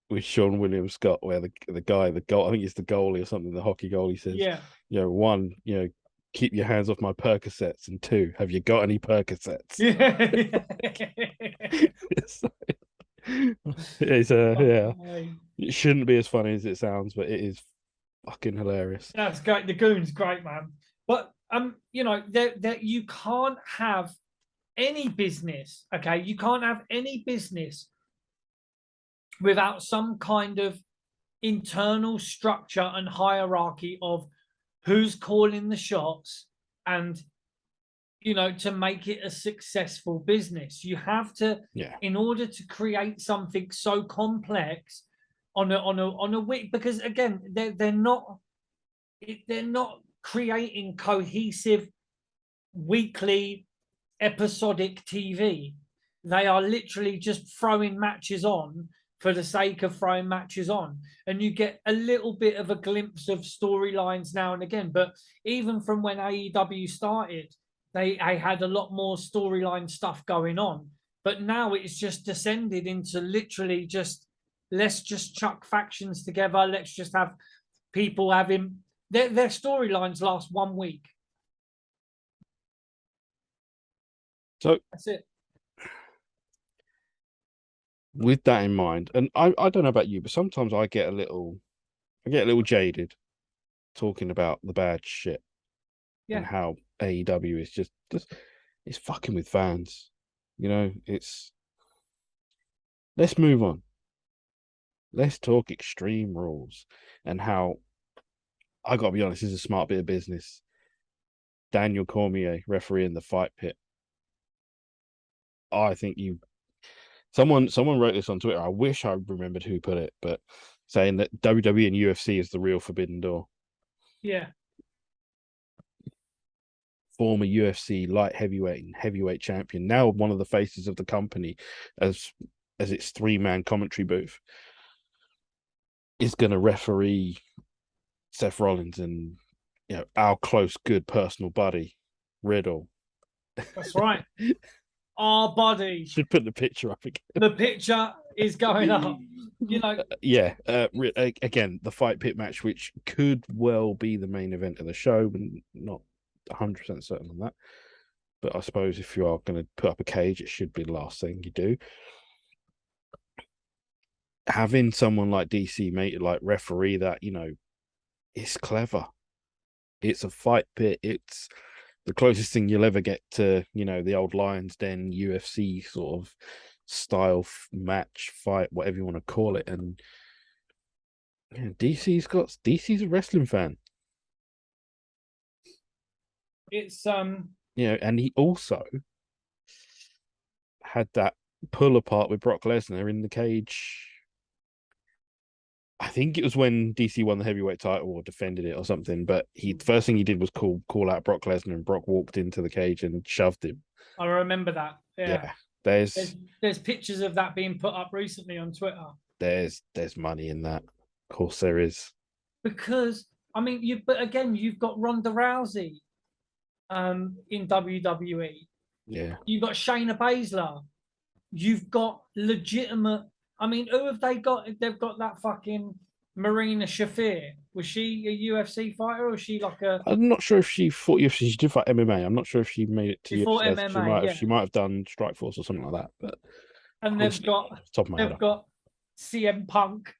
with Sean William Scott, where the guy, the goal, I think it's the goalie or something, the hockey goalie says, yeah. one, keep your hands off my Percocets, and two, have you got any Percocets? Yeah. It's yeah, it shouldn't be as funny as it sounds, but it is fucking hilarious. That's great. The Goon's great, man. But that you can't have any business. Okay, you can't have any business without some kind of internal structure and hierarchy of who's calling the shots and to make it a successful business. You have to, Yeah, in order to create something so complex on a week, because again, they're not creating cohesive weekly episodic TV. They are literally just throwing matches on for the sake of throwing matches on. And you get a little bit of a glimpse of storylines now and again. But even from when AEW started, they had a lot more storyline stuff going on. But now it's just descended into literally just, let's just chuck factions together. Let's just have people having their storylines last 1 week. so That's it. with that in mind, and I don't know about you, but sometimes I get a little jaded talking about the bad shit and Yeah. how AEW is just it's fucking with fans. It's let's move on. Let's talk Extreme Rules and how I gotta be honest, this is a smart bit of business. Daniel Cormier refereeing the fight pit. I think someone wrote this on Twitter. I wish I remembered who put it, but saying that WWE and UFC is the real Forbidden Door. Yeah. Former UFC light heavyweight and heavyweight champion, now one of the faces of the company as its 3-man commentary booth, is going to referee Seth Rollins and our close, good personal buddy Riddle. That's right. Our body. Should put the picture up again. The picture is going up. Yeah. Again, the fight pit match, which could well be the main event of the show, and not 100% certain on that. But I suppose if you are going to put up a cage, it should be the last thing you do. Having someone like DC mate like referee that, it's clever. It's a fight pit. It's the closest thing you'll ever get to, the old Lions Den UFC sort of style match, fight, whatever you want to call it. And DC's a wrestling fan. It's And he also had that pull apart with Brock Lesnar in the cage I think it was when DC won the heavyweight title or defended it or something. But the first thing he did was call out Brock Lesnar, and Brock walked into the cage and shoved him. I remember that. Yeah. Yeah, There's pictures of that being put up recently on Twitter. there's money in that. Of course, there is. Because I mean, but again, you've got Ronda Rousey, in WWE. Yeah, You've got Shayna Baszler. You've got legitimate. I mean, who have they got? They've got that fucking Marina Shafir. Was she a UFC fighter or was she like a? I'm not sure if she fought UFC. She did fight MMA. I'm not sure if she made it to She fought UFC. She MMA, might have. yeah. She might have done Strike Force or something like that. But And honestly, top of my head, they've got CM Punk.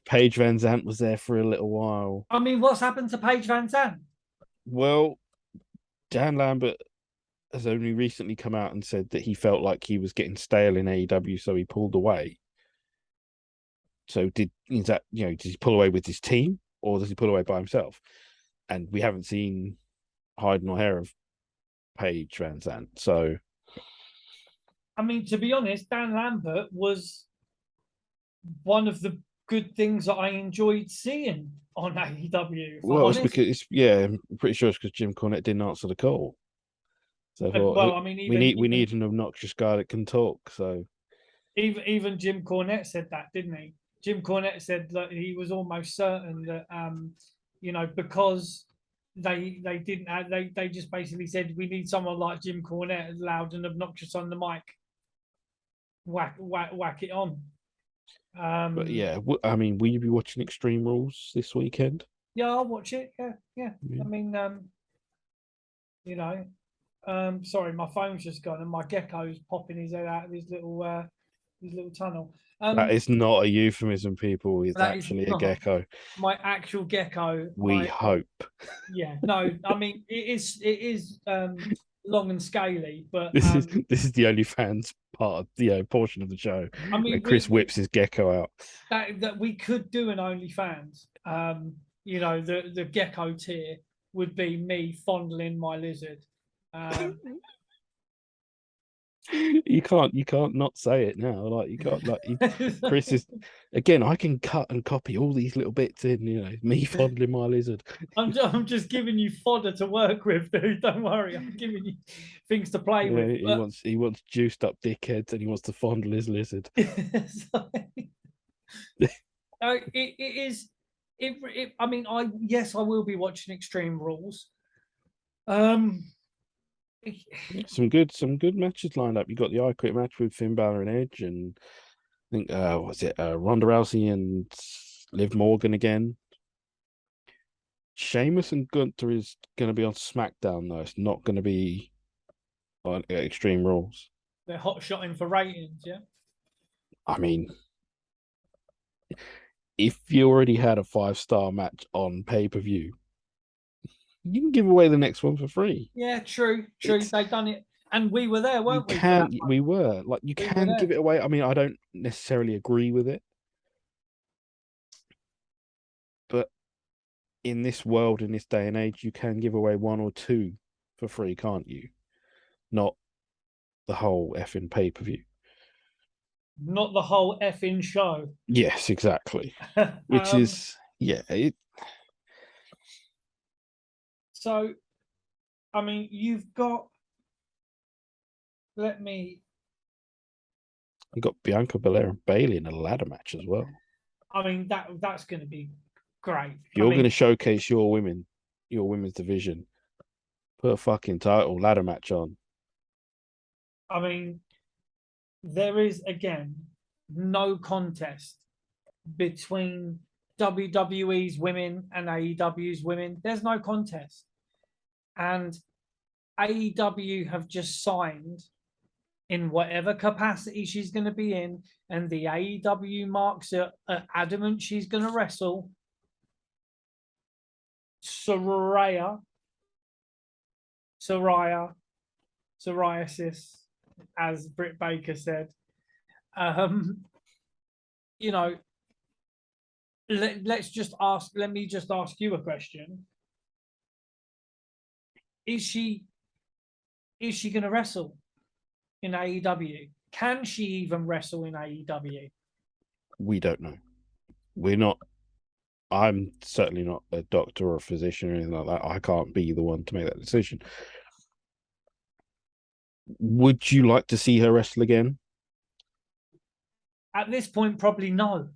Paige Van Zant was there for a little while. I mean, what's happened to Paige Van Zandt? Well, Dan Lambert has only recently come out and said that he felt like he was getting stale in AEW, so he pulled away. So did he pull away with his team or does he pull away by himself? And we haven't seen hide nor hair of Paige Van Zandt. So I mean, to be honest, Dan Lambert was one of the good things that I enjoyed seeing on AEW. well, it's because I'm pretty sure it's because Jim Cornette didn't answer the call. So I thought, well, I mean, we need an obnoxious guy that can talk. So even Jim Cornette said that, didn't he? Jim Cornette said that he was almost certain that because they didn't they just basically said we need someone like Jim Cornette, loud and obnoxious on the mic. Whack it on. but yeah, I mean, will you be watching Extreme Rules this weekend? Yeah, I'll watch it. Yeah. I mean, sorry, my phone's just gone and my gecko's popping his head out of his little tunnel. That is not a euphemism, people. It's actually a gecko. My actual gecko. We hope. Yeah, no, I mean it is long and scaly, but this is the OnlyFans part of the portion of the show. I mean, Chris whips his gecko out. That we could do an OnlyFans. The gecko tier would be me fondling my lizard. You can't not say it now. Like you can't Chris is again. I can cut and copy all these little bits in. Me fondling my lizard. I'm just giving you fodder to work with, dude. Don't worry, I'm giving you things to play with. He wants juiced up dickheads and he wants to fondle his lizard. It is. I mean, I will be watching Extreme Rules. Some good matches lined up. You got the I Quit match with Finn Balor and Edge, and I think Ronda Rousey and Liv Morgan again. Sheamus and Gunther is going to be on SmackDown though. It's not going to be on Extreme Rules. They're hot shotting for ratings, yeah. I mean, if you already had a 5-star match on pay-per-view, you can give away the next one for free. Yeah, true. They've done it, and we were there, weren't we? We were. Like, you can give it away. I mean, I don't necessarily agree with it, but in this world, in this day and age, you can give away one or two for free, can't you? Not the whole effing pay-per-view. Not the whole effing show. Yes, exactly. Which is, yeah. So, I mean, you've got. You got Bianca Belair and Bayley in a ladder match as well. I mean, that's going to be great. If you're going to showcase your women's division, put a fucking title ladder match on. I mean, there is again no contest between WWE's women and AEW's women. There's no contest. And AEW have just signed in whatever capacity she's going to be in, and the AEW marks are adamant she's going to wrestle psoriasis, as Britt Baker said. Let me just ask you a question. Is she going to wrestle in AEW? Can she even wrestle in AEW? We don't know. We're not. I'm certainly not a doctor or a physician or anything like that. I can't be the one to make that decision. Would you like to see her wrestle again? At this point, probably no.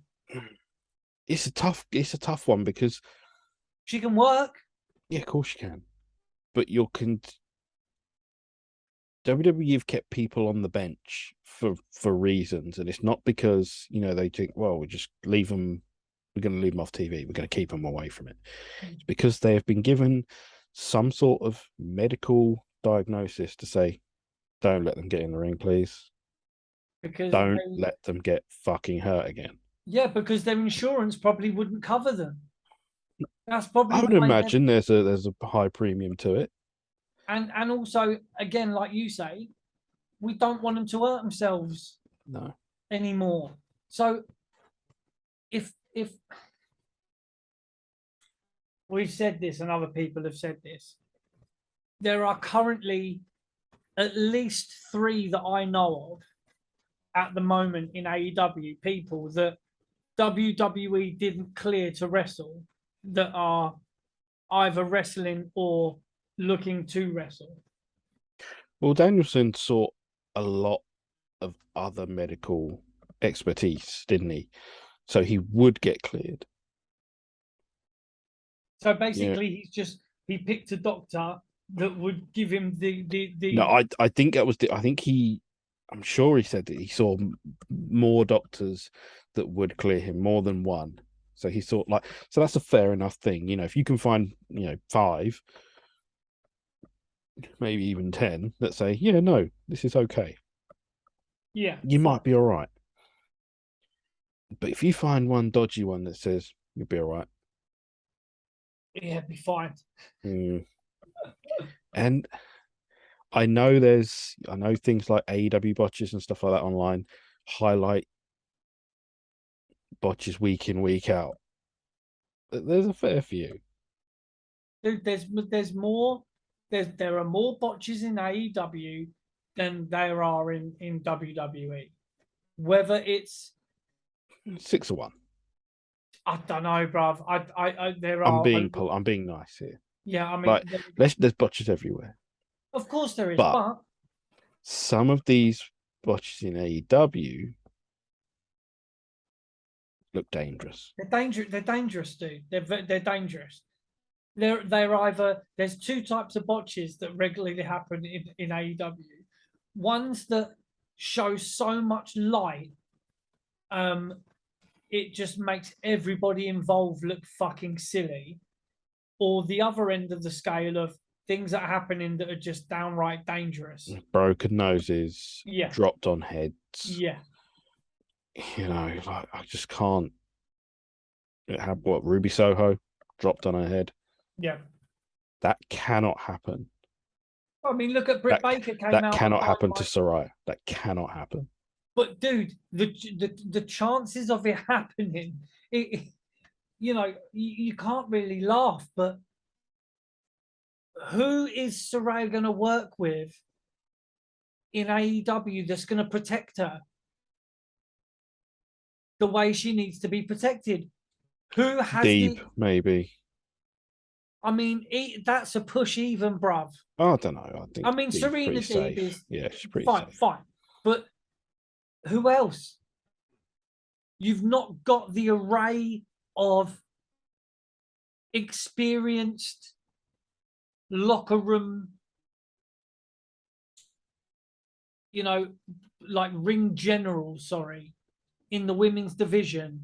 It's a tough one because She can work. yeah, of course you can, but WWE have kept people on the bench for reasons, and it's not because they think, well, we just leave them. We're going to leave them off TV. We're going to keep them away from it. It's because they have been given some sort of medical diagnosis to say, don't let them get in the ring, please. Because Don't let them get fucking hurt again. Yeah, because their insurance probably wouldn't cover them. That's probably I would imagine there's a high premium to it. And also, again, like you say, we don't want them to hurt themselves No. anymore. So if we've said this and other people have said this, there are currently at least 3 that I know of at the moment in AEW, people that WWE didn't clear to wrestle, that are either wrestling or looking to wrestle. Well, Danielson sought a lot of other medical expertise, didn't he? So he would get cleared. So basically, he picked a doctor that would give him the. No, I think that was I'm sure he said that he saw more doctors that would clear him, more than one. So he thought so that's a fair enough thing. If you can find 5, maybe even 10 that say, yeah, no, this is okay. Yeah, you might be all right. But if you find one dodgy one that says you'll be all right, yeah, be fine. And I know things like AEW botches and stuff like that online highlight botches week in, week out. There's a fair few. Dude, there's more. There are more botches in AEW than there are in WWE. Whether it's 6 of 1. I don't know, bruv. There I'm are. being nice here. Yeah, I mean, there's botches everywhere. Of course there is, but but some of these botches in AEW look dangerous. They're dangerous. They're dangerous, dude. They're dangerous. They're either there's 2 types of botches that regularly happen in AEW. Ones that show so much light, it just makes everybody involved look fucking silly. Or the other end of the scale of things that are happening that are just downright dangerous. Broken noses, Yeah. dropped on heads. Yeah. I just can't. It had Ruby Soho dropped on her head. Yeah. That cannot happen. I mean, look at Britt Baker came that out. That cannot happen to Saraya. That cannot happen. But dude, the chances of it happening, you can't really laugh. But who is Saraya going to work with in AEW that's going to protect her the way she needs to be protected? Who has maybe. I mean, that's a push even, bruv. I don't know. I mean, Serena Deeb is she's pretty fine, safe. fine. But who else? You've not got the array of experienced locker room, like ring generals, in the women's division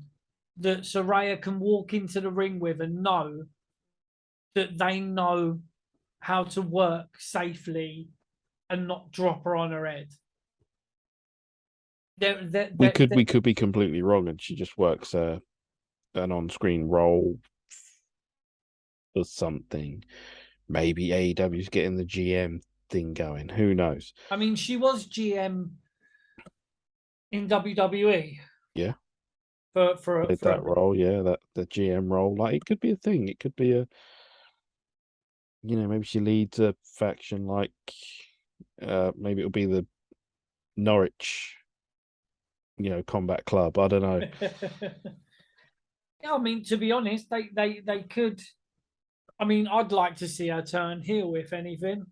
that Saraya can walk into the ring with and know that they know how to work safely and not drop her on her head. We could be completely wrong, and she just works an on-screen role or something. Maybe AEW's getting the GM thing going. Who knows? I mean, she was GM in WWE. Yeah. For that role, the GM role. Like, it could be a thing. It could be maybe she leads a faction like maybe it'll be the Norwich, combat club. I don't know. I mean, to be honest, they could. I mean, I'd like to see her turn heel, if anything.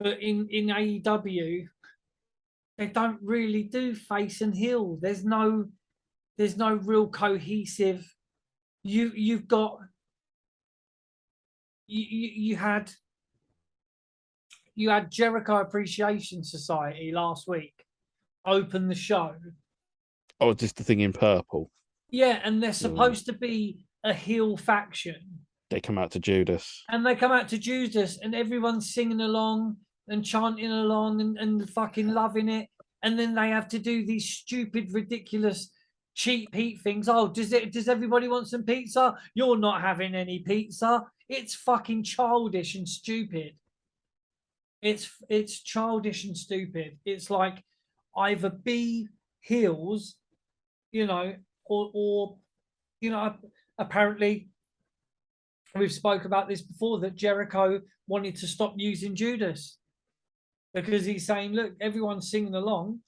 But in AEW, they don't really do face and heel. There's no real cohesive. You've got you had Jericho Appreciation Society last week open the show. Oh, just the thing in purple. Yeah, and they're supposed to be a heel faction. They come out to Judas. And they come out to Judas, and everyone's singing along and chanting along and fucking loving it. And then they have to do these stupid, ridiculous, cheap heat things. Oh, does everybody want some pizza? You're not having any pizza. It's fucking childish and stupid. It's childish and stupid. It's like either be heels, or apparently we've spoke about this before, that Jericho wanted to stop using Judas because he's saying, look, everyone's singing along.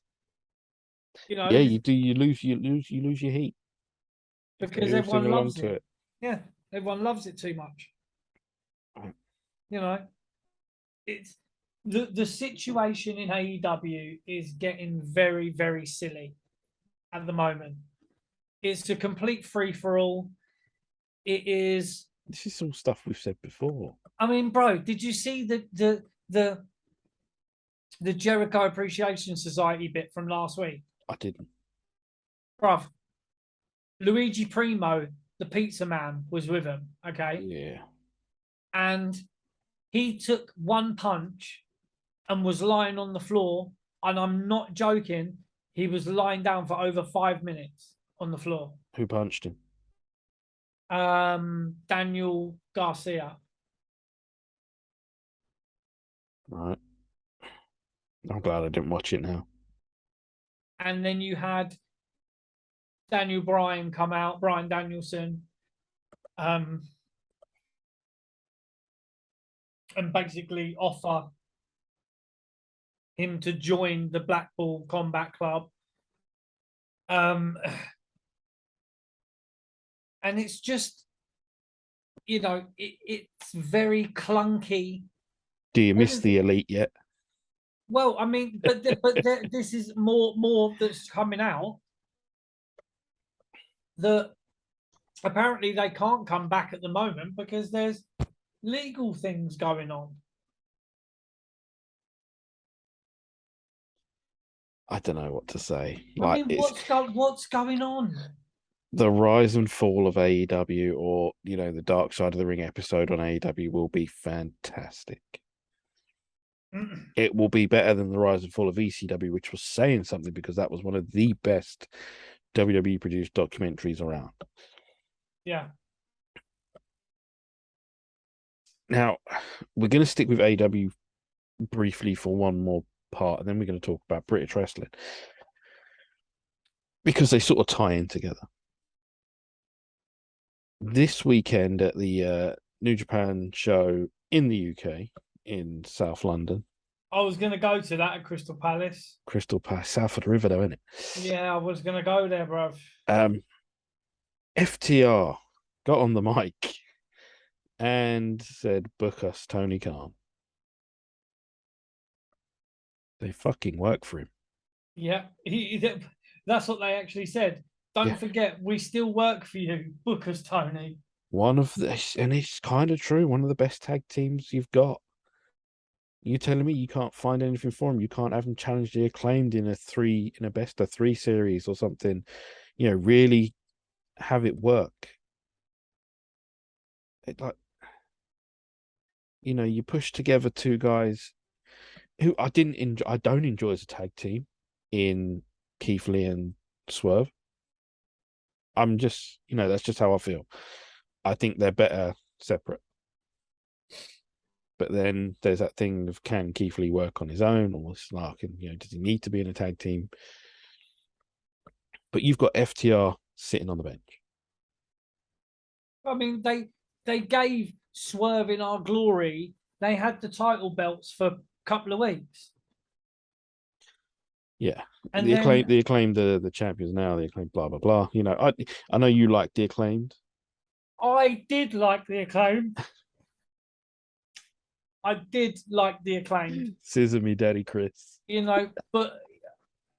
Yeah, you do. You lose your heat because everyone loves it. Yeah, everyone loves it too much. It's the situation in AEW is getting very, very silly at the moment. It's a complete free for all. It is. This is all stuff we've said before. I mean, bro, did you see the Jericho Appreciation Society bit from last week? I didn't. Bruv, Luigi Primo, the pizza man, was with him, okay? Yeah. And he took one punch and was lying on the floor, and I'm not joking, he was lying down for over 5 minutes on the floor. Who punched him? Daniel Garcia. Right. I'm glad I didn't watch it now. And then you had Daniel Bryan come out, Bryan Danielson, and basically offer him to join the Blackpool Combat Club. And it's just, it's very clunky. Do you miss the Elite yet? Well, I mean, but this is more that's coming out, that apparently they can't come back at the moment because there's legal things going on. I don't know what to say. I mean, what's going on? The rise and fall of AEW, or the Dark Side of the Ring episode on AEW, will be fantastic. It will be better than the rise and fall of ECW, which was saying something, because that was one of the best WWE produced documentaries around. Yeah. Now, we're going to stick with AEW briefly for one more part, and then we're going to talk about British wrestling, because they sort of tie in together. This weekend at the New Japan show in the UK, in South London. I was going to go to that at Crystal Palace. Crystal Palace, south of the river, though, isn't it? Yeah, I was going to go there, bro. FTR got on the mic and said, book us Tony Khan. They fucking work for him. Yeah, that's what they actually said. Don't forget, we still work for you. Book us, Tony. And it's kind of true, one of the best tag teams you've got. You telling me you can't find anything for them? You can't have them challenge the Acclaimed in a best of 3 series or something? Really have it work. You push together 2 guys who I don't enjoy as a tag team in Keith Lee and Swerve. I'm just, that's just how I feel. I think they're better separate. But then there's that thing of, can Keith Lee work on his own, or does he need to be in a tag team? But you've got FTR sitting on the bench. I mean, they gave Swerve in Our Glory. They had the title belts for a couple of weeks. Yeah, And then the acclaimed, the champions now. The acclaimed, blah blah blah. You know, I know you like the acclaimed. I did like the acclaim. I did like the acclaimed, Scissor me, Daddy Chris. but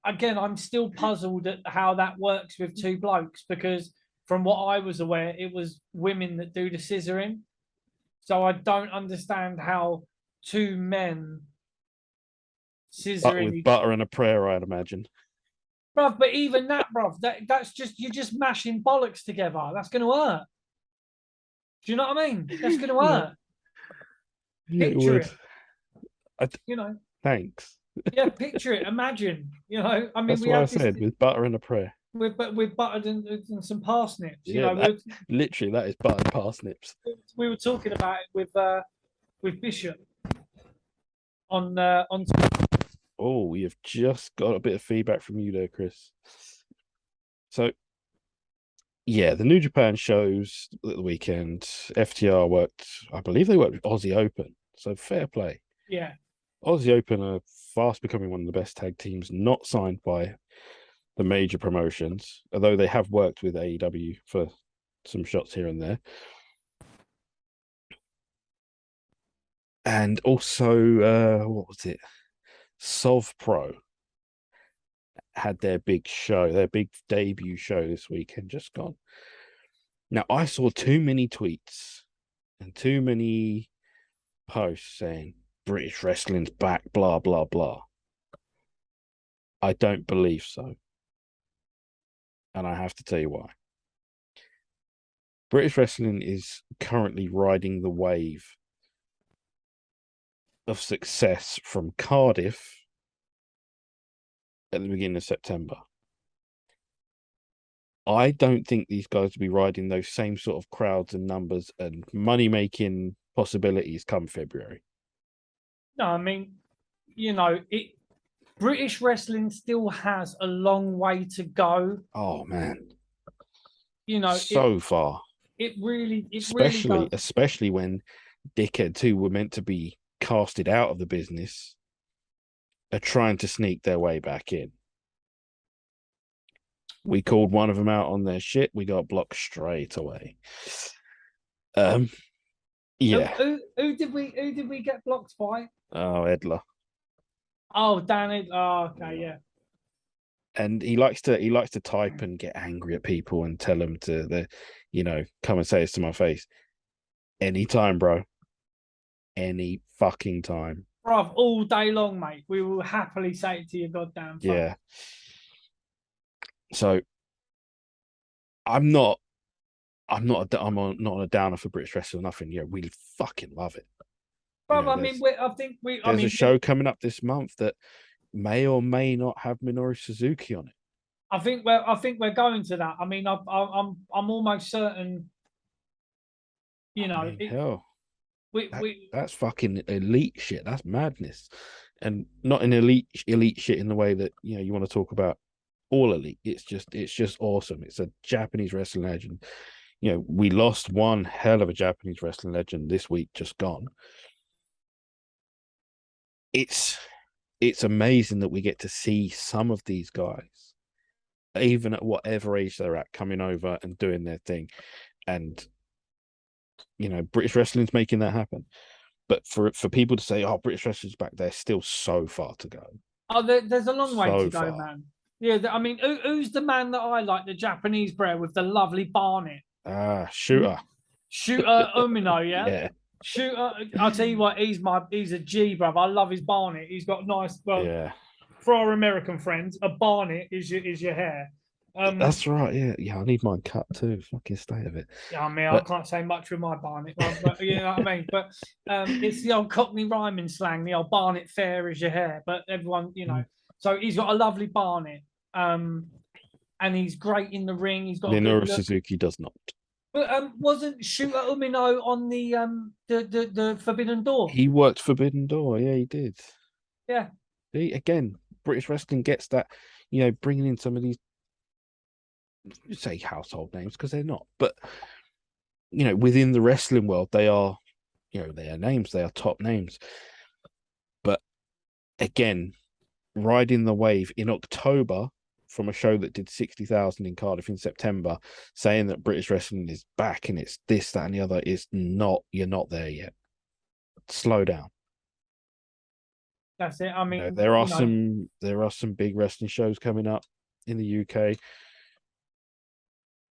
again, I'm still puzzled at how that works with two blokes because from what I was aware, it was women that do the scissoring. So I don't understand how two men But scissoring with each. butter and a prayer, I'd imagine. Bruv, but even that, bruv, that's just you're just mashing bollocks together. That's gonna hurt. Do you know what I mean? That's gonna Yeah, hurt. yeah, it Picture would. it, I, you know. thanks. Yeah, picture it. Imagine, I mean, That's we why I had this said with butter and a prayer. with buttered and some parsnips. Yeah, literally that is buttered parsnips. We were talking about it with Bishop on. Oh, we have just got a bit of feedback from you there, Chris. So yeah, the New Japan shows at the weekend. FTR worked, I believe they worked with Aussie Open. So fair play. Yeah, Aussie Open are fast becoming one of the best tag teams, not signed by the major promotions, although they have worked with AEW for some shots here and there. And also, what was it? Sov Pro had their big show, their big debut show this weekend, just gone. Now, I saw too many tweets and too many posts saying British wrestling's back, blah, blah, blah. I don't believe so. And I have to tell you why. British wrestling is currently riding the wave of success from Cardiff at the beginning of September. I don't think these guys will be riding those same sort of crowds and numbers and money making possibilities come February. no, I mean, it. British wrestling still has a long way to go. Oh man, It so far. it really does. Especially when Dickhead 2 were meant to be casted out of the business, are trying to sneak their way back in. We called one of them out on their shit. We got blocked straight away. Yeah. Who did we get blocked by? Oh, Edler. Oh, Danny. Oh, okay, yeah. And he likes to type and get angry at people and tell them come and say this to my face. Anytime, bro. Any fucking time. Bruv, all day long, mate. We will happily say it to your goddamn face. Yeah. So I'm not not on a downer for British wrestling or nothing. Yeah, we fucking love it. Bruv, I mean, I think we. There's a show coming up this month that may or may not have Minoru Suzuki on it. I think we're going to that. I mean, I'm almost certain. Hell, we that's fucking elite shit. That's madness, and not an elite shit in the way that you want to talk about all elite. It's just awesome. It's a Japanese wrestling legend. We lost one hell of a Japanese wrestling legend this week, just gone. It's amazing that we get to see some of these guys, even at whatever age they're at, coming over and doing their thing. And British wrestling's making that happen. But for people to say, "Oh, British wrestling's back," there's still so far to go. Oh, there's a long way to go, far. man. Yeah, I mean, who's the man that I like? The Japanese bro with the lovely barnet. Shooter Umino, yeah. Yeah. Shooter. I'll tell you what, he's a G, bruv. I love his barnet. He's got nice. Well, Yeah. For our American friends, a barnet is your hair. That's right. Yeah. I need mine cut too. Fucking state of it. Yeah, I mean, I can't say much with my barnet, but you know what I mean. But it's the old Cockney rhyming slang. The old barnet fair is your hair, but everyone, So he's got a lovely barnet, and he's great in the ring. He's got Minoru Suzuki does not. But wasn't Shooter Umino on the Forbidden Door? He worked Forbidden Door. Yeah, he did. Yeah. Again, British wrestling gets that. Bringing in some of these, say household names because they're not, but within the wrestling world, they are, they are names. They are top names. But again, riding the wave in October from a show that did 60,000 in Cardiff in September, saying that British wrestling is back and it's this, that, and the other is not. You're not there yet. Slow down. That's it. I mean, there are some big wrestling shows coming up in the UK.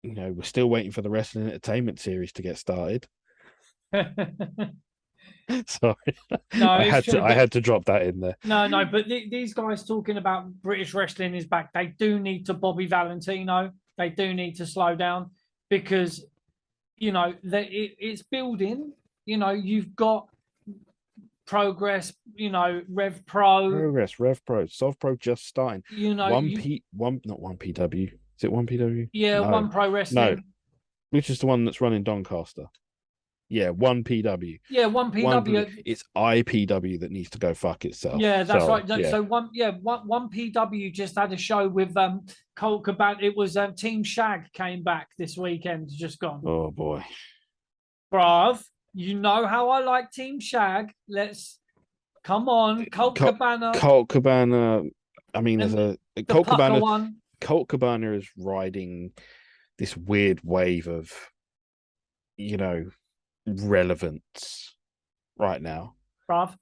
We're still waiting for the wrestling entertainment series to get started. Sorry, no, I it's true. I had to drop that in there. No, but these guys talking about British wrestling is back. They do need to Bobby Valentino. They do need to slow down because, it's building. You've got Progress. Rev Pro. Progress, Rev Pro, Soft Pro just starting. Not 1PW. Is it 1PW? Yeah, no. One Pro Wrestling. No, which is the one that's running Doncaster. Yeah, 1PW. Yeah, 1PW. It's IPW that needs to go fuck itself. Yeah, that's right. Yeah. So one PW just had a show with Colt Cabana. It was Team Shag came back this weekend, just gone. Oh boy. Bruv, you know how I like Team Shag. Let's come on, Colt Cabana. Colt Cabana. I mean, there's a Colt Cabana. One. Colt Cabana is riding this weird wave of, relevance right now. Bruv,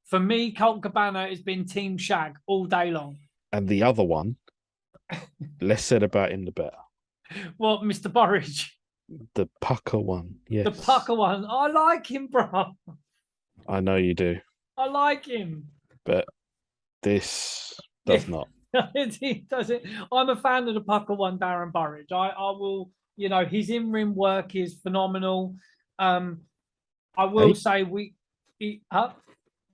for me, Colt Cabana has been Team Shag all day long. And the other one, less said about him, the better. What, Mr. Burridge? The pucker one, yes. The pucker one. I like him, bro. I know you do. I like him. But this does not. He doesn't. I'm a fan of the pucker one, Darren Burridge. I will, his in-ring work is phenomenal. I will say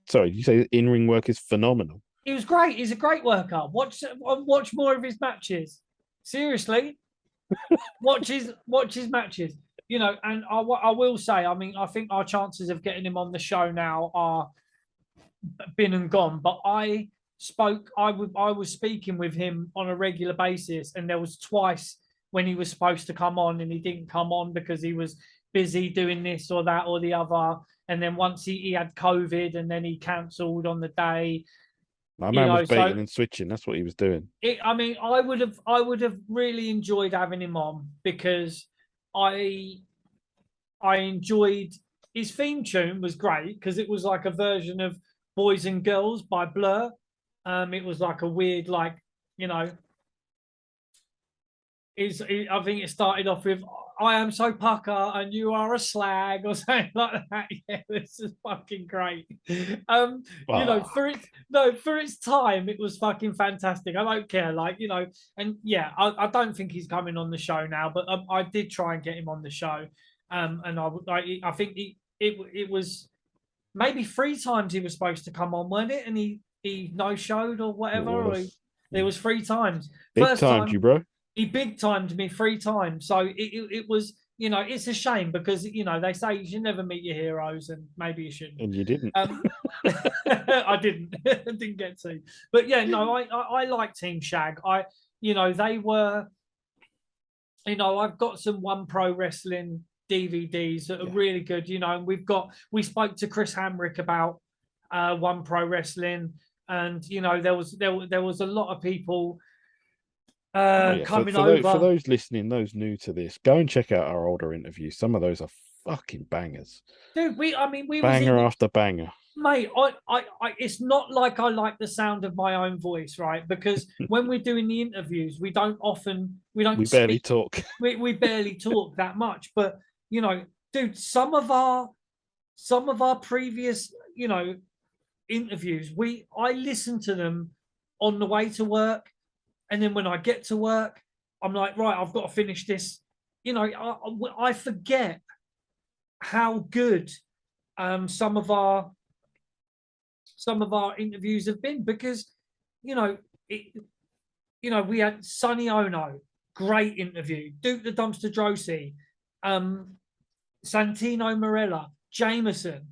Sorry, you say in-ring work is phenomenal? He was great. He's a great worker. Watch more of his matches. Seriously. watch his matches. And I will say, I mean, I think our chances of getting him on the show now are been and gone. But I was speaking with him on a regular basis, and there was twice when he was supposed to come on and he didn't come on because he was busy doing this or that or the other. And then once he had COVID and then he cancelled on the day. My man was baiting and switching. That's what he was doing. I would have really enjoyed having him on because I enjoyed his theme tune was great because it was like a version of Boys and Girls by Blur. It was like a weird, I think it started off with "I am so pucker and you are a slag" or something like that. Yeah, this is fucking great. For its time, it was fucking fantastic. I don't care, and yeah, I don't think he's coming on the show now, but I did try and get him on the show, and I think it was maybe 3 times he was supposed to come on, weren't it? And he no showed or whatever. There was 3 times. Big timed you, bro. He big timed me 3 times. So it was, it's a shame because, they say you should never meet your heroes and maybe you shouldn't. And you didn't. I didn't. Didn't get to. But yeah, no, I like Team Shag. They were, I've got some One Pro Wrestling DVDs that are really good, and we spoke to Chris Hamrick about One Pro Wrestling, and there was a lot of people coming over. For those listening, those new to this, go and check out our older interviews. Some of those are fucking bangers. Dude, we banger after banger. Mate, I it's not like I like the sound of my own voice, right? Because when we're doing the interviews, we barely talk. We barely talk that much. But dude, some of our previous, interviews, I listen to them on the way to work. And then when I get to work, I'm like, right, I've got to finish this. I forget how good some of our interviews have been because, we had Sonny Ono, great interview. Duke the Dumpster Drosy, Santino Marella, Jameson,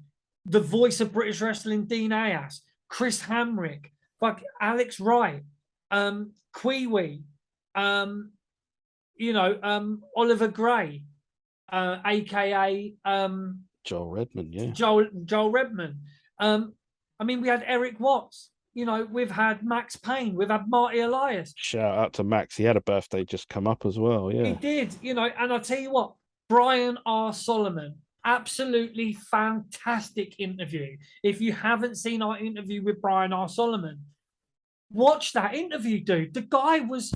the voice of British wrestling, Dean Ayas, Chris Hamrick, Alex Wright, Kiwi, Oliver Gray, aka Joel Redman, yeah. Joel Redman. We had Eric Watts. we've had Max Payne, we've had Marty Elias. Shout out to Max. He had a birthday just come up as well. He Yeah. did, and I tell you what, Brian R. Solomon, absolutely fantastic interview. If you haven't seen our interview with Brian R. Solomon, watch that interview, dude. The guy he was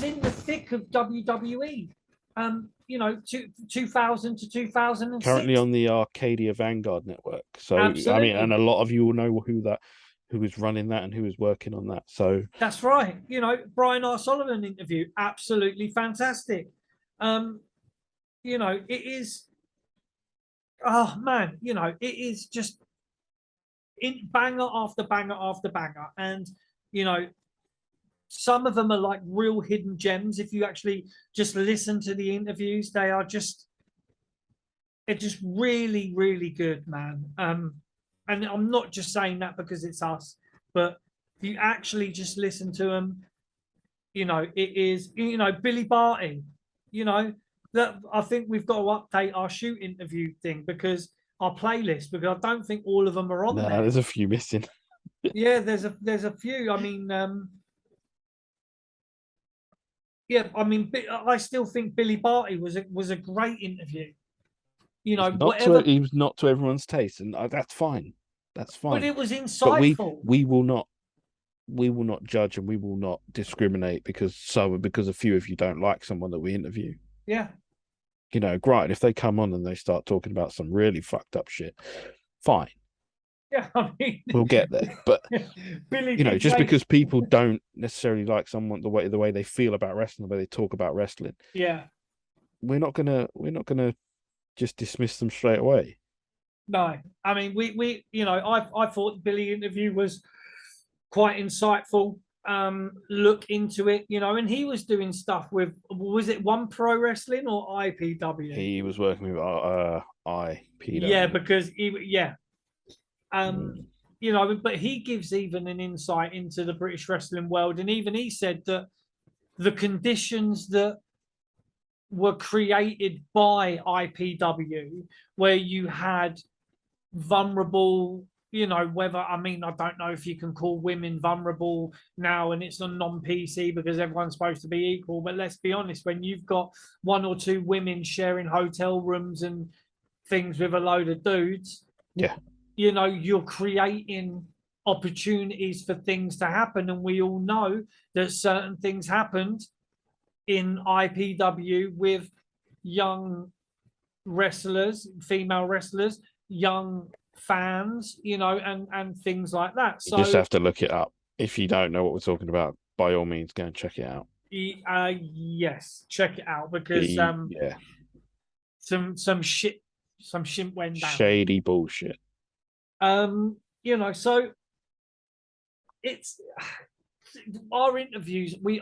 in the thick of WWE. 2000 to 2006. Currently on the Arcadia Vanguard network. So Absolutely. I mean, and a lot of you will know who was running that and who was working on that. So that's right. Brian R. Solomon interview, absolutely fantastic. It is. Oh man, it is just in banger after banger after banger, and some of them are like real hidden gems. If you actually just listen to the interviews, they're just really, really good, man. And I'm not just saying that because it's us, but if you actually just listen to them, it is, Billy Barty, that I think we've got to update our shoot interview thing because our playlist, because I don't think all of them are on there. There's a few missing. Yeah, there's a few. I mean, yeah, I mean, I still think Billy Barty was a great interview. He was not to everyone's taste, and that's fine. That's fine. But it was insightful. But we will not judge and we will not discriminate because a few of you don't like someone that we interview. Yeah. Granted, if they come on and they start talking about some really fucked up shit, fine. Yeah, I mean, we'll get there. But just because people don't necessarily like someone the way they feel about wrestling, the way they talk about wrestling, yeah, we're not gonna just dismiss them straight away. No, I mean we I thought the Billy interview was quite insightful. Look into it, and he was doing stuff with, was it One Pro Wrestling or IPW? He was working with IPW. Yeah, because but he gives even an insight into the British wrestling world, and even he said that the conditions that were created by IPW, where you had vulnerable, whether, I don't know if you can call women vulnerable now and it's a non-PC because everyone's supposed to be equal, but let's be honest, when you've got one or two women sharing hotel rooms and things with a load of dudes, you're creating opportunities for things to happen, and we all know that certain things happened in IPW with young wrestlers, female wrestlers, young fans, and things like that. So you just have to look it up. If you don't know what we're talking about, by all means, go and check it out. Yes, check it out because some shit went down. Shady bullshit. So it's our interviews. We've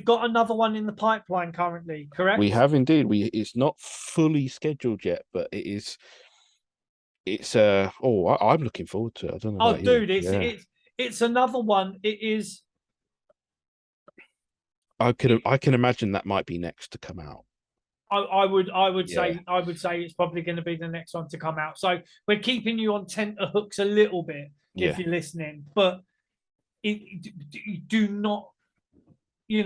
got another one in the pipeline currently, correct? We have indeed. It's not fully scheduled yet, but it is. It's I'm looking forward to it. I don't know. Oh, dude, it's another one. It is. I can imagine that might be next to come out. I would say it's probably going to be the next one to come out. So we're keeping you on tenterhooks a little bit if you're listening, but do not you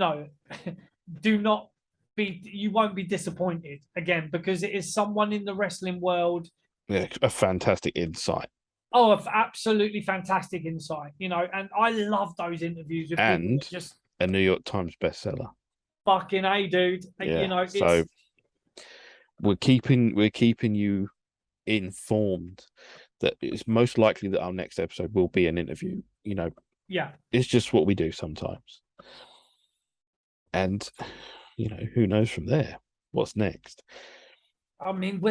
won't be disappointed again, because it is someone in the wrestling world. Yeah, a fantastic insight. Oh, absolutely fantastic insight. And I love those interviews with and people just a New York Times bestseller. Fucking A, dude. Yeah, so we're keeping you informed that it's most likely that our next episode will be an interview. Yeah, it's just what we do sometimes, and who knows from there what's next. I mean,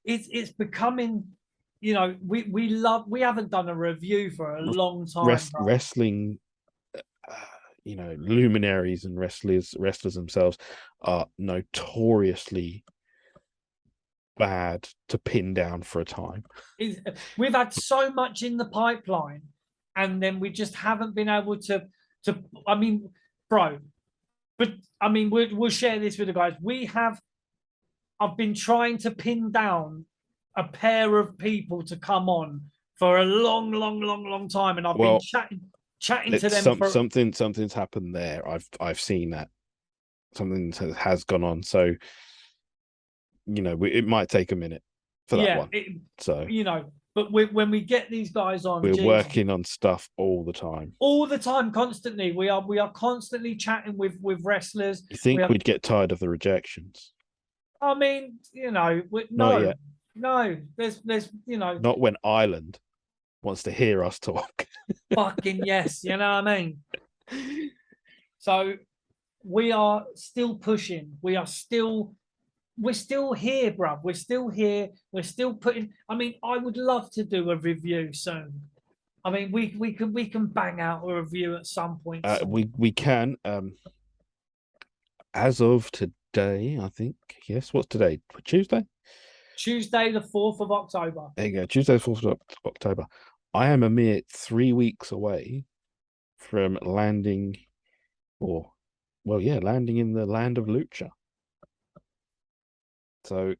it's becoming, we haven't done a review for a long time. Wrestling, luminaries and wrestlers themselves are notoriously bad to pin down for a time. We've had so much in the pipeline, and then we just haven't been able to. I mean, bro, but I mean, we'll share this with the guys. I've been trying to pin down a pair of people to come on for a long, long, long, long time, and I've been Well, chatting to them for. something's happened there. I've seen that something has gone on. So it might take a minute for that Yeah, one. So but when we get these guys on, we're Jesus, working on stuff all the time. all the time, constantly. We are constantly chatting with wrestlers. You We think are. we'd get tired of the rejections? I mean, Not no, yet. no. There's Not when Ireland wants to hear us talk. fucking yes. You know what I mean? So we are still pushing. We're still here, bruv. We're still here. We're still putting. I mean, I would love to do a review soon. I mean, we can bang out a review at some point soon. We can. As of today, I think. Yes. What's today? Tuesday. Tuesday, the 4th of October. There you go. Tuesday, 4th of October. I am a mere 3 weeks away from landing, landing in the land of Lucha. So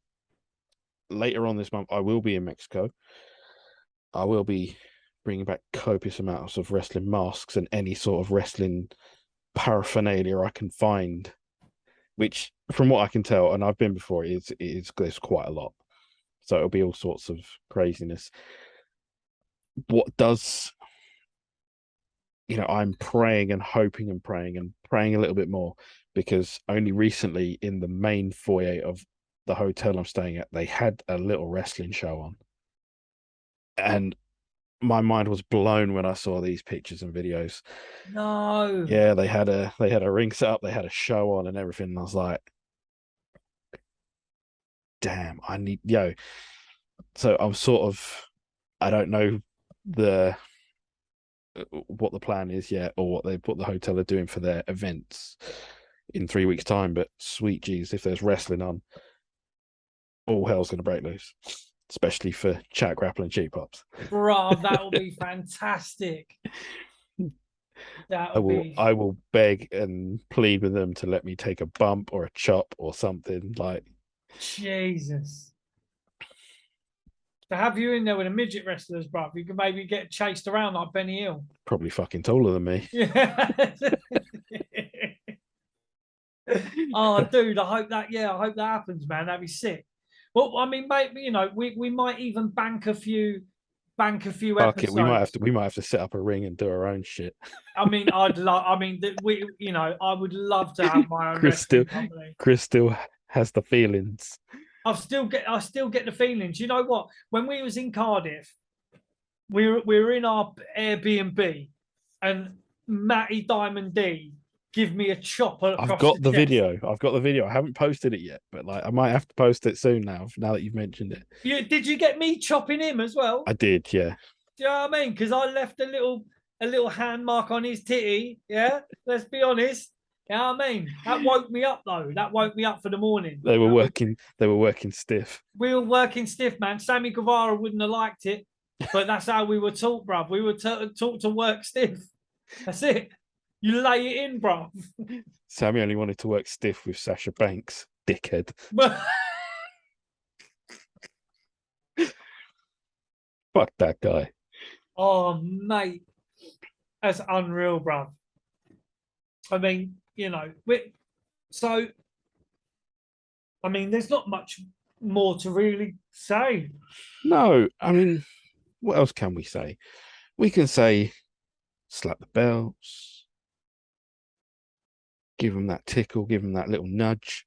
later on this month, I will be in Mexico. I will be bringing back copious amounts of wrestling masks and any sort of wrestling paraphernalia I can find, which, from what I can tell, and I've been before, there's quite a lot. So it'll be all sorts of craziness. What does, I'm praying and hoping and praying a little bit more, because only recently in the main foyer of the hotel I'm staying at, they had a little wrestling show on. And my mind was blown when I saw these pictures and videos. No. Yeah, they had a ring set up, they had a show on and everything. And I was like, damn, I need So I'm sort of, I don't know what the plan is yet, or what the hotel are doing for their events in 3 weeks' time. But sweet geez, if there's wrestling on, all hell's gonna break loose, especially for Chat Grappling Cheap Pops. Bro, that will be fantastic. I will beg and plead with them to let me take a bump or a chop or something. Like, Jesus. To have you in there with the midget wrestlers, bro, you could maybe get chased around like Benny Hill. probably fucking taller than me. Yeah. Oh, dude, I hope that happens, man. That'd be sick. Well, I mean, maybe we might even bank a few Fuck it, episodes. we might have to set up a ring and do our own shit. I mean, I would love to have my own Chris still, wrestling company. Chris still has the feelings. I still get the feelings. You know what? When we was in Cardiff, we were in our Airbnb, and Matty Diamond D give me a chopper. I've got the video. I haven't posted it yet, but like I might have to post it soon now that you've mentioned it. Did you get me chopping him as well? I did, yeah. Do you know what I mean? Because I left a little hand mark on his titty. Yeah, let's be honest. You know what I mean? That woke me up though. That woke me up for the morning. They were working stiff. We were working stiff, man. Sammy Guevara wouldn't have liked it, but that's how we were taught, bruv. We were taught to work stiff. That's it. You lay it in, bruv. Sammy only wanted to work stiff with Sasha Banks, dickhead. Fuck that guy. Oh, mate. That's unreal, bruv. I mean, I mean, there's not much more to really say. No, I mean, what else can we say? We can say, slap the belts, give them that tickle, give them that little nudge,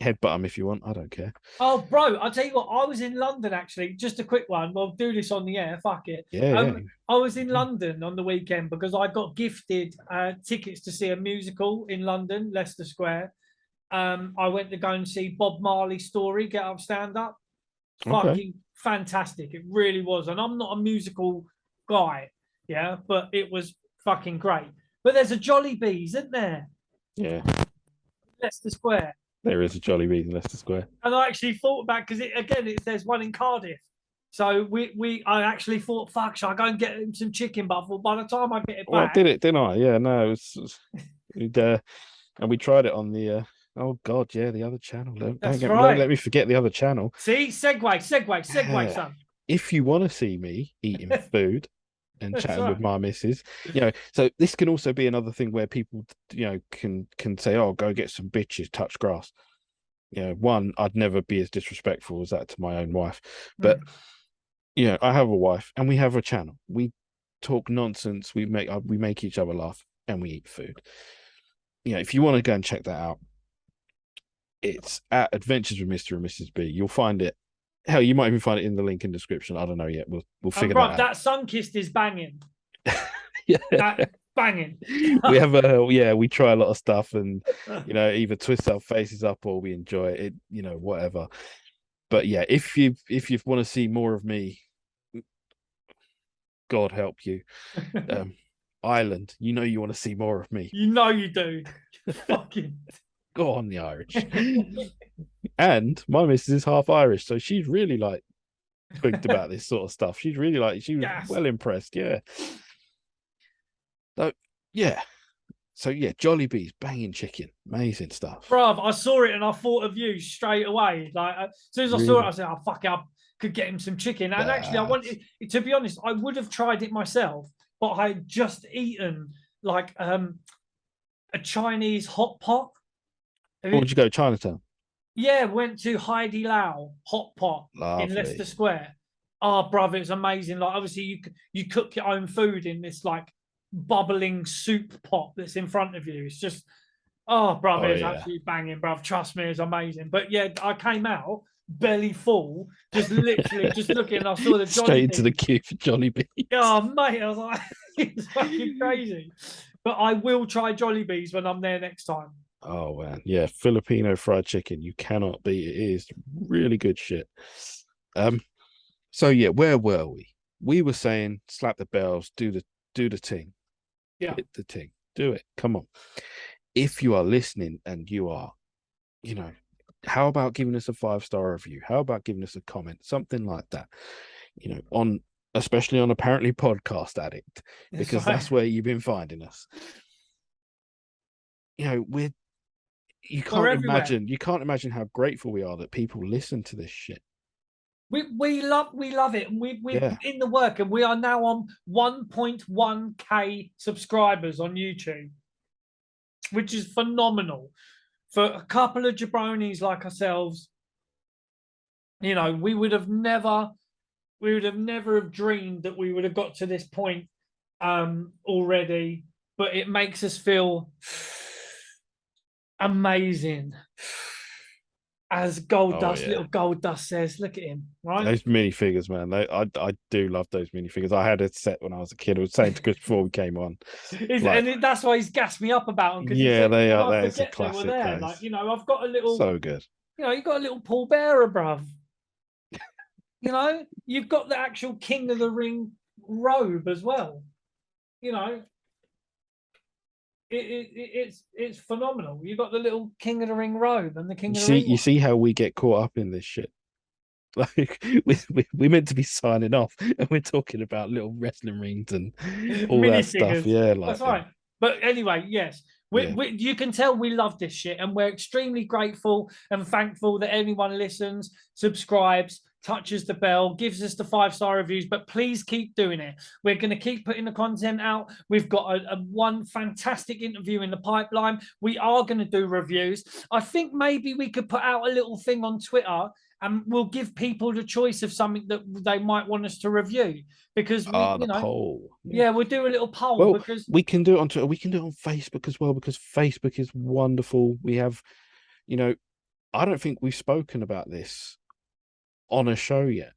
headbutt them if you want. I don't care. Oh, bro, I'll tell you what. I was in London actually. Just a quick one. We'll do this on the air. Fuck it. Yeah. I was in London on the weekend because I got gifted tickets to see a musical in London, Leicester Square. I went to go and see Bob Marley's Story, Get Up, Stand Up. Fucking fantastic. It really was. And I'm not a musical guy, yeah, but it was fucking great. But there's a Jolly Bees, isn't there? Yeah. Leicester Square. There is a Jolly Bees in Leicester Square. And I actually thought about, because there's one in Cardiff. So I actually thought, fuck, should I go and get some chicken? But I thought by the time I get it back. Well, I did it, didn't I? Yeah, no, and we tried it on the oh god, yeah, the other channel. Don't let me forget the other channel. See, segue, Yeah. son. if you want to see me eating food and That's chatting with right. my missus, so this can also be another thing where people, can say, "Oh, go get some bitches, touch grass." One, I'd never be as disrespectful as that to my own wife, but Mm. I have a wife and we have a channel. We talk nonsense. We make each other laugh and we eat food. If you want to go and check that out, it's at Adventures with Mr. and Mrs. B. You'll find it. Hell, you might even find it in the link in the description. I don't know yet. We'll And figure that bruv, out. that sun kissed is banging. Yeah, That banging. we have we try a lot of stuff, and either twist our faces up or we enjoy it. Whatever. But yeah, if you want to see more of me, God help you. Ireland, you want to see more of me. You know you do. Fucking. Go on, the Irish. And my missus is half Irish, so she's really like twigged about this sort of stuff. She's really like, she was Yes. well impressed. Yeah. So yeah. So yeah, Jollibee's banging chicken, amazing stuff. Bruv, I saw it and I thought of you straight away. Like, as soon as I saw it, I Really said, "Oh fuck it, I could get him some chicken." And actually, I bad. wanted to be honest, I would have tried it myself, but I had just eaten like a Chinese hot pot. Or would you go Chinatown? Yeah, went to Heidi Lau hot pot in Leicester Lovely. Square. Oh, brother, it's amazing. Like, obviously, you cook your own food in this like bubbling soup pot that's in front of you. It's just, oh, brother, Oh it's yeah. absolutely banging, bruv. Trust me, it's amazing. But yeah, I came out belly full, just literally just looking. I saw the Straight into the Jollibee. queue for Jollibee. Oh, mate, I was like, it's fucking crazy. But I will try Jollibees when I'm there next time. Oh man, yeah, Filipino fried chicken. You cannot beat it. It is really good shit. Um, so yeah, where were we? We were saying slap the bells, do the ting, Yeah. hit the ting, do it. Come on. If you are listening and you are, you know, how about giving us a 5-star review? How about giving us a comment? Something like that. On especially on apparently Podcast Addict, That's because right. that's where you've been finding us. We're you We're can't everywhere. imagine how grateful we are that people listen to this shit. We love it, and we've Yeah. put in the work, and we are now on 1.1k subscribers on YouTube, which is phenomenal for a couple of jabronis like ourselves. We would have never have dreamed that we would have got to this point already, but it makes us feel amazing. As Gold Oh Dust, yeah. little Gold Dust says, look at him, right? Those minifigures, man. I do love those minifigures. I had a set when I was a kid. I was saying to Chris before we came on. Like, That's why he's gassed me up about them, because he yeah, said, they are. I That is a forget they were classic. there. That Like, is I've got a little, so good. you've got a little Paul Bearer, bruv. You've got the actual King of the Ring robe as well. You know, it's phenomenal. You've got the little King of the Ring robe and the You King of the see, Ring you one. see how we get caught up in this shit. Like we meant to be signing off, and we're talking about little wrestling rings and all that stuff. Minifigures. Yeah, That's like right. But anyway, yes, yeah. you can tell we love this shit, and we're extremely grateful and thankful that anyone listens, subscribes, touches the bell, gives us the 5-star reviews. But please keep doing it. We're going to keep putting the content out. We've got a one fantastic interview in the pipeline. We are going to do reviews. I think maybe we could put out a little thing on Twitter, and we'll give people the choice of something that they might want us to review, because The poll. Yeah. yeah, we'll do a little poll, Well, because we can do it on Twitter. We can do it on Facebook as well, because Facebook is wonderful. We have, I don't think we've spoken about this on a show yet,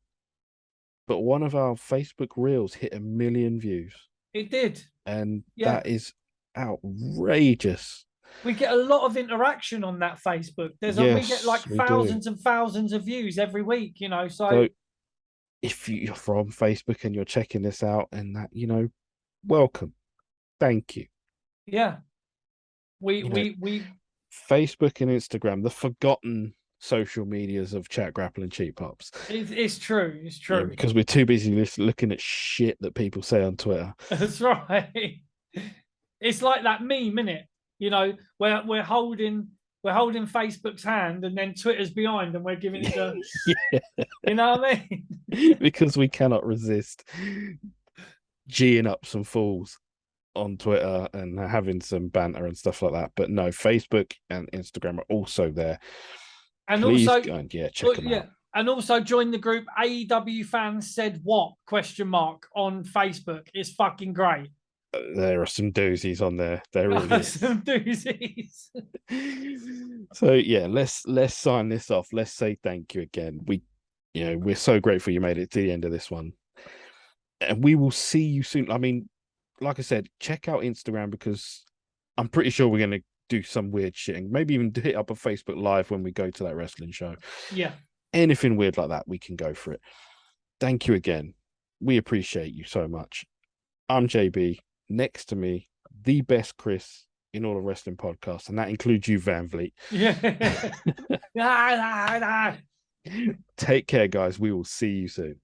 but one of our Facebook reels hit 1 million views, it did. and Yeah. that is outrageous. We get a lot of interaction on that Facebook. We get like Yes, we do. thousands and thousands of views every week, so So if you're from Facebook and you're checking this out, and that, welcome. Thank you. yeah. We You know, we we Facebook and Instagram, the forgotten social medias of Chat Grapple and Cheap Pops. it's true. It's Yeah, true. because we're too busy looking at shit that people say on Twitter. That's right. It's like that meme, innit? Where we're holding we're holding Facebook's hand, and then Twitter's behind, and we're giving it the, Yeah, you know what I mean? because we cannot resist geeing up some fools on Twitter and having some banter and stuff like that. But no, Facebook and Instagram are also there. And Please also, go and check them out. and also join the group AEW fans said what question mark on Facebook. It's fucking great. There are some doozies on there. There really is. Some doozies. So yeah, let's sign this off. Let's say thank you again. We're so grateful you made it to the end of this one, and we will see you soon. I mean, like I said, check out Instagram because I'm pretty sure we're going to do some weird shit and maybe even hit up a Facebook Live when we go to that wrestling show. Yeah. Anything weird like that, we can go for it. Thank you again. We appreciate you so much. I'm JB. Next to me, the best Chris in all of wrestling podcasts, and that includes you, Van Vliet. Yeah. Take care, guys. We will see you soon.